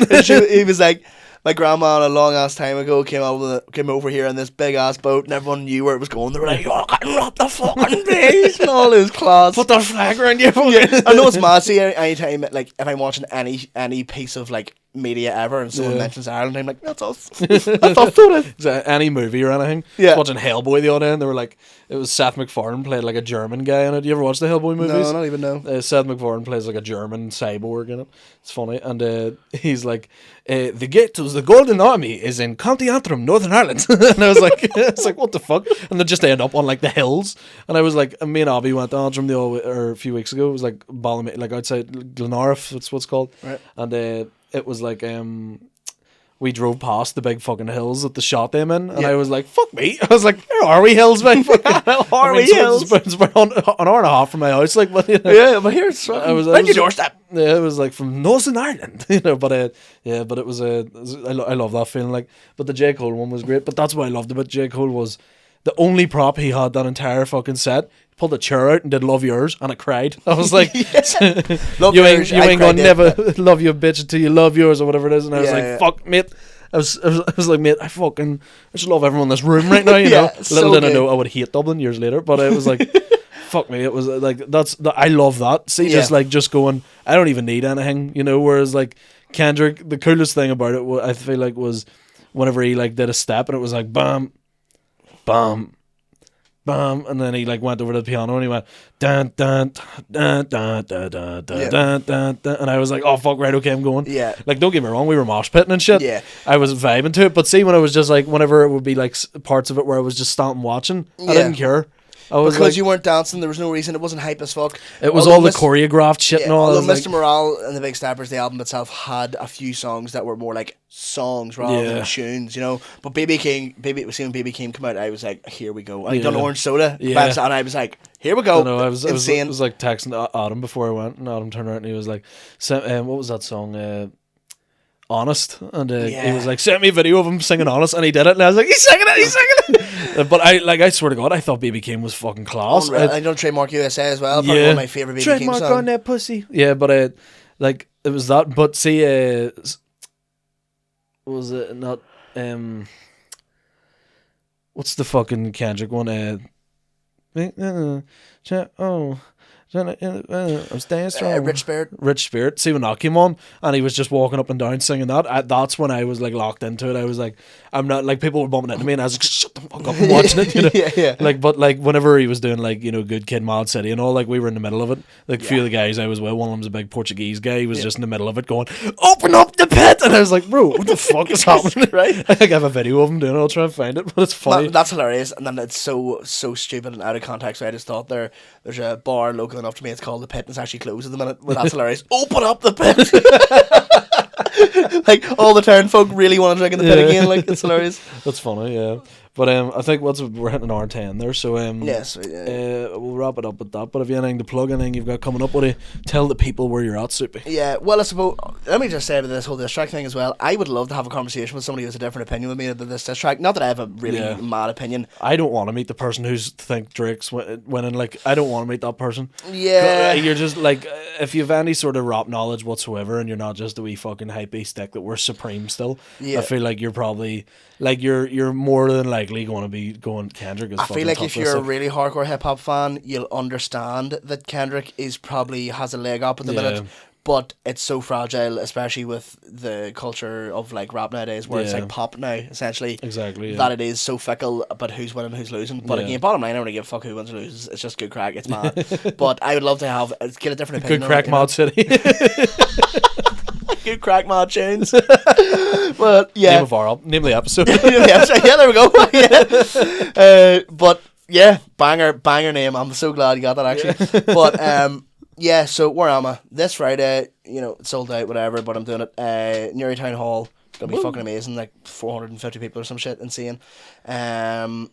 He was like, my grandma a long ass time ago came over here in this big ass boat, and everyone knew where it was going. They were like, "Oh, I can rock the fucking place," and all his class.
Put that flag around you.
Yeah. I know it's mad. See, anytime like if I'm watching any piece of like media ever, and someone mentions Ireland, I'm like, that's us. That's us.
Any movie or anything.
Yeah.
Watching Hellboy the other end, they were like, it was Seth MacFarlane played like a German guy in it. You ever watch the Hellboy movies?
No, I don't even know.
Seth MacFarlane plays like a German cyborg in it. It's funny, and he's like, the gate to the Golden Army is in County Antrim, Northern Ireland. And I was like, what the fuck? And they just end up on like the hills. And I was like, me and Abby went to Antrim a few weeks ago. It was like Ballymena, like outside Glenariff, that's what it's called.
Right.
And it was like we drove past the big fucking hills that the shot them in, and I was like, fuck me. I was like, where are we hills, man?
Hills?
It's about an hour and a half from my house, like, but you know.
Yeah, but here it's
I was
on your doorstep.
Yeah, it was like from Northern Ireland, you know. But but it was I love that feeling, like. But the J. Cole one was great. But that's what I loved about J. Cole was the only prop he had that entire fucking set. He pulled a chair out and did "Love Yours," and I cried. I was like,
Love
you
yours,
ain't gonna never love your bitch until you love yours or whatever it is. And I was like, fuck, mate. I was like, mate, I just love everyone in this room right now, you know. Little did I know I would hate Dublin years later, but I was like, fuck me, it was like I love that. See, just going, I don't even need anything, you know. Whereas like Kendrick, the coolest thing about it, I feel like, was whenever he like did a step and it was like bam, bam, bam, and then he like went over to the piano and he went dun dun dun dun dun dun dun dun dun dun, and I was like, oh fuck, right, okay, I'm going.
Yeah.
Like, don't get me wrong, we were mosh pitting and shit.
Yeah.
I was vibing to it, but see, when I was just like, whenever it would be like parts of it where I was just standing watching, I didn't care. I was
because
like,
you weren't dancing, there was no reason. It wasn't hype as fuck.
It was all the choreographed shit and all.
Although Mr. Morale and the Big Steppers, the album itself, had a few songs that were more like songs rather than tunes, you know. But when BB King come out, I was like, here we go. And he done Orange Soda, and I was like, here we go.
I was like texting Adam before I went, and Adam turned around and he was like, what was that song? Honest, and he was like, send me a video of him singing Honest, and he did it, and I was like, he's singing it. But I swear to God, I thought BB King was fucking class.
I done Trademark USA as well. Probably one of my favorite BB King songs.
Trademark on that pussy. Yeah, but like it was that. But see, was it not? What's the fucking Kendrick one? I'm staying strong.
Rich Spirit.
Rich Spirit. See when that came on, and he was just walking up and down singing that. That's when I was like locked into it. I was like, I'm not like people were bumping into me, and I was like, shut the fuck up, I'm watching it. You know?
Yeah.
Like, but like whenever he was doing like Good Kid, Mad City and all, like we were in the middle of it. Like a few of the guys I was with, one of them's a big Portuguese guy. He was just in the middle of it, going, "Open up the pit," and I was like, "Bro, what the fuck is happening?"
Right?
I think I have a video of him doing it. I'll try and find it, but it's funny.
That's hilarious, and then it's so stupid and out of context. So I just thought there's a bar local enough to me. It's called the Pit, and it's actually closed at the minute. Well, that's hilarious. Open up the Pit. Like all the town folk really want to drink in the pit again. Like it's hilarious.
That's funny, yeah. But I think we're hitting an hour 10 there, so
Yes,
we'll wrap it up with that. But if you have anything to plug, anything you've got coming up, what do you tell the people where you're at, Soupy?
Yeah, well, I suppose, let me just say to this whole diss track thing as well, I would love to have a conversation with somebody who has a different opinion with me about this diss track. Not that I have a really mad opinion.
I don't want to meet the person who's think Drake's winning. Like, I don't want to meet that person.
Yeah.
You're just like, if you have any sort of rap knowledge whatsoever, and you're not just a wee fucking hypey stick that we're supreme still, I feel like you're probably, like, you're more than likely going to be going Kendrick is
I feel like if you're a really hardcore hip hop fan, you'll understand that Kendrick has a leg up at the minute, but it's so fragile, especially with the culture of like rap nowadays, where it's like pop now, essentially.
Exactly.
That it is so fickle, but who's winning, who's losing. But again, bottom line, I don't really give a fuck who wins or loses. It's just good crack. It's mad. But I would love to get a different opinion.
Good crack, Mad City.
Good crack, Mad Chains. But yeah,
name of the episode.
Yeah, there we go. But yeah, banger name. I'm so glad you got that actually. But yeah, so where am I? This Friday, it's sold out, whatever. But I'm doing it. Newry Town Hall. It's gonna be fucking amazing. Like 450 people or some shit. Insane.
That's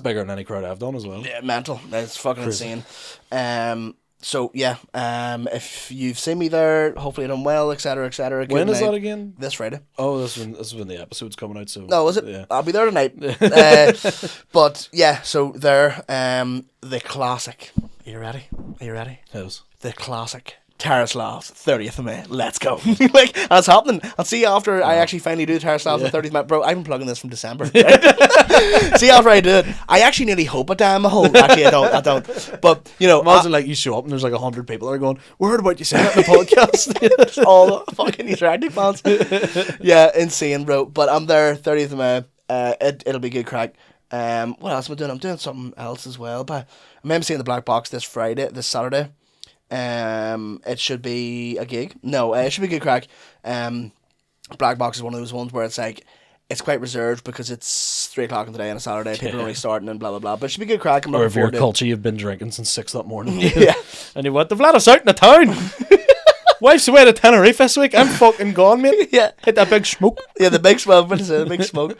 bigger than any crowd I've done as well.
Yeah, mental. That's fucking
crazy.
Insane. So yeah, if you've seen me there, hopefully done well, etc., etc.
When is that again?
This Friday.
Oh, this is when the episode's coming out. So
no, is it?
Yeah.
I'll be there tonight. But yeah, so there, the classic. Are you ready?
Yes.
The classic. Terraslav's 30th of May. Let's go. Like, that's happening. I'll see you after I actually finally do Terraslav's on 30th of May. Bro, I've been plugging this from December. See after I do it. I actually nearly hope I die in my hole. Actually, I don't. But,
imagine like you show up and there's like 100 people that are going, we heard about you saying that in the podcast.
All the fucking interactive fans. Yeah, insane, bro. But I'm there, 30th of May. It'll be good crack. What else am I doing? I'm doing something else as well. But I'm emceeing the Black Box this Saturday. It should be a gig. No, it should be good crack. Black Box is one of those ones where it's like, it's quite reserved because it's 3 o'clock in the day on a Saturday. People are only starting and blah blah blah. But it should be good crack.
Or if you're a culture, you've been drinking since 6 that morning.
Yeah.
And you went, they've let us out in the town. Wife's away to Tenerife this week. I'm fucking gone, mate.
Yeah.
Hit that big smoke.
Yeah, the big smoke. The big smoke.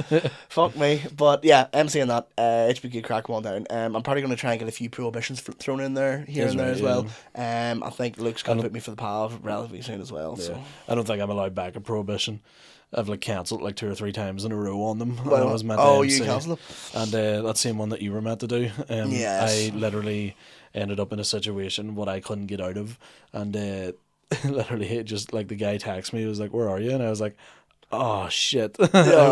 Fuck me. But yeah, I'm seeing that. It should be good crack one down. I'm probably going to try and get a few prohibitions thrown in there here and there as well. I think Luke's going to put me for the pav relatively soon as well. Yeah. So
I don't think I'm allowed back at prohibition. I've like cancelled like 2 or 3 times in a row on them.
Well,
I was meant to
you cancelled them?
And that same one that you were meant to do.
Yes.
I literally ended up in a situation what I couldn't get out of, and literally just like the guy texted me, he was like, where are you? And I was like, oh shit. I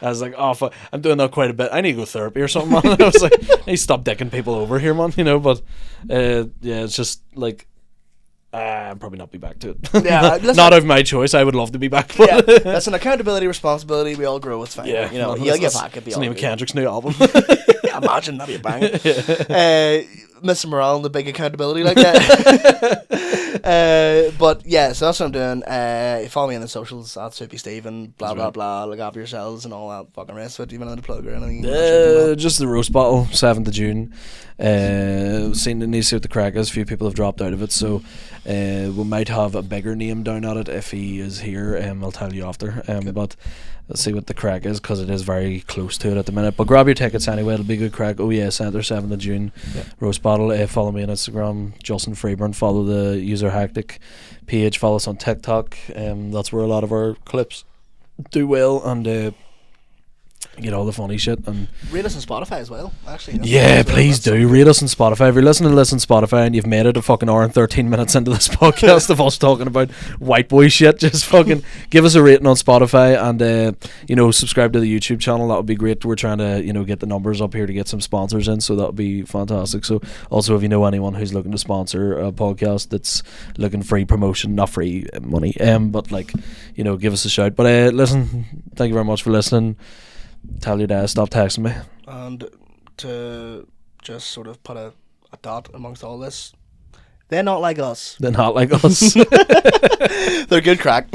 was like, oh fuck, I'm doing that quite a bit. I need to go therapy or something, man. I was like, I need to stop dicking people over here, man. But yeah, it's just like I'll probably not be back to it.
Yeah,
not of my choice. I would love to be back. But
yeah, that's an accountability, responsibility. We all grow. It's fine. Yeah, you'll get back.
It's the name of Kendrick's new album.
Imagine that'd be a banger. Mr. Morale and the big accountability like that. But yeah, so that's what I'm doing. Follow me on the socials at Soupy Steven, blah blah blah. Look after yourselves and all that fucking rest of it. Do you want to plug or anything?
Just the roast battle, 7th of June. Seen the see what the crack is. A few people have dropped out of it, so we might have a bigger name down at it if he is here. I'll tell you after. But let's see what the crack is, because it is very close to it at the minute. But grab your tickets anyway. It'll be good crack. Oh yeah, Centre 7th of June. Roast battle. Follow me on Instagram, Justin Freeburn. Follow the User Hectic page. Follow us on TikTok. That's where a lot of our clips do well. And get all the funny shit. And
Rate us on Spotify as well, actually. That's
yeah,
as well.
please do rate us on Spotify. If you're listening to Spotify and you've made it a fucking hour and 13 minutes into this podcast of us talking about white boy shit, just fucking give us a rating on Spotify, and you know, subscribe to the YouTube channel. That would be great. We're trying to, you know, get the numbers up here to get some sponsors in, so that would be fantastic. So also, if you know anyone who's looking to sponsor a podcast that's looking free promotion, not free money, but like, you know, give us a shout. But listen, thank you very much for listening. Tell your dad stop texting me.
And to just sort of put a dot amongst all this, they're not like us.
They're not like us.
They're good crack.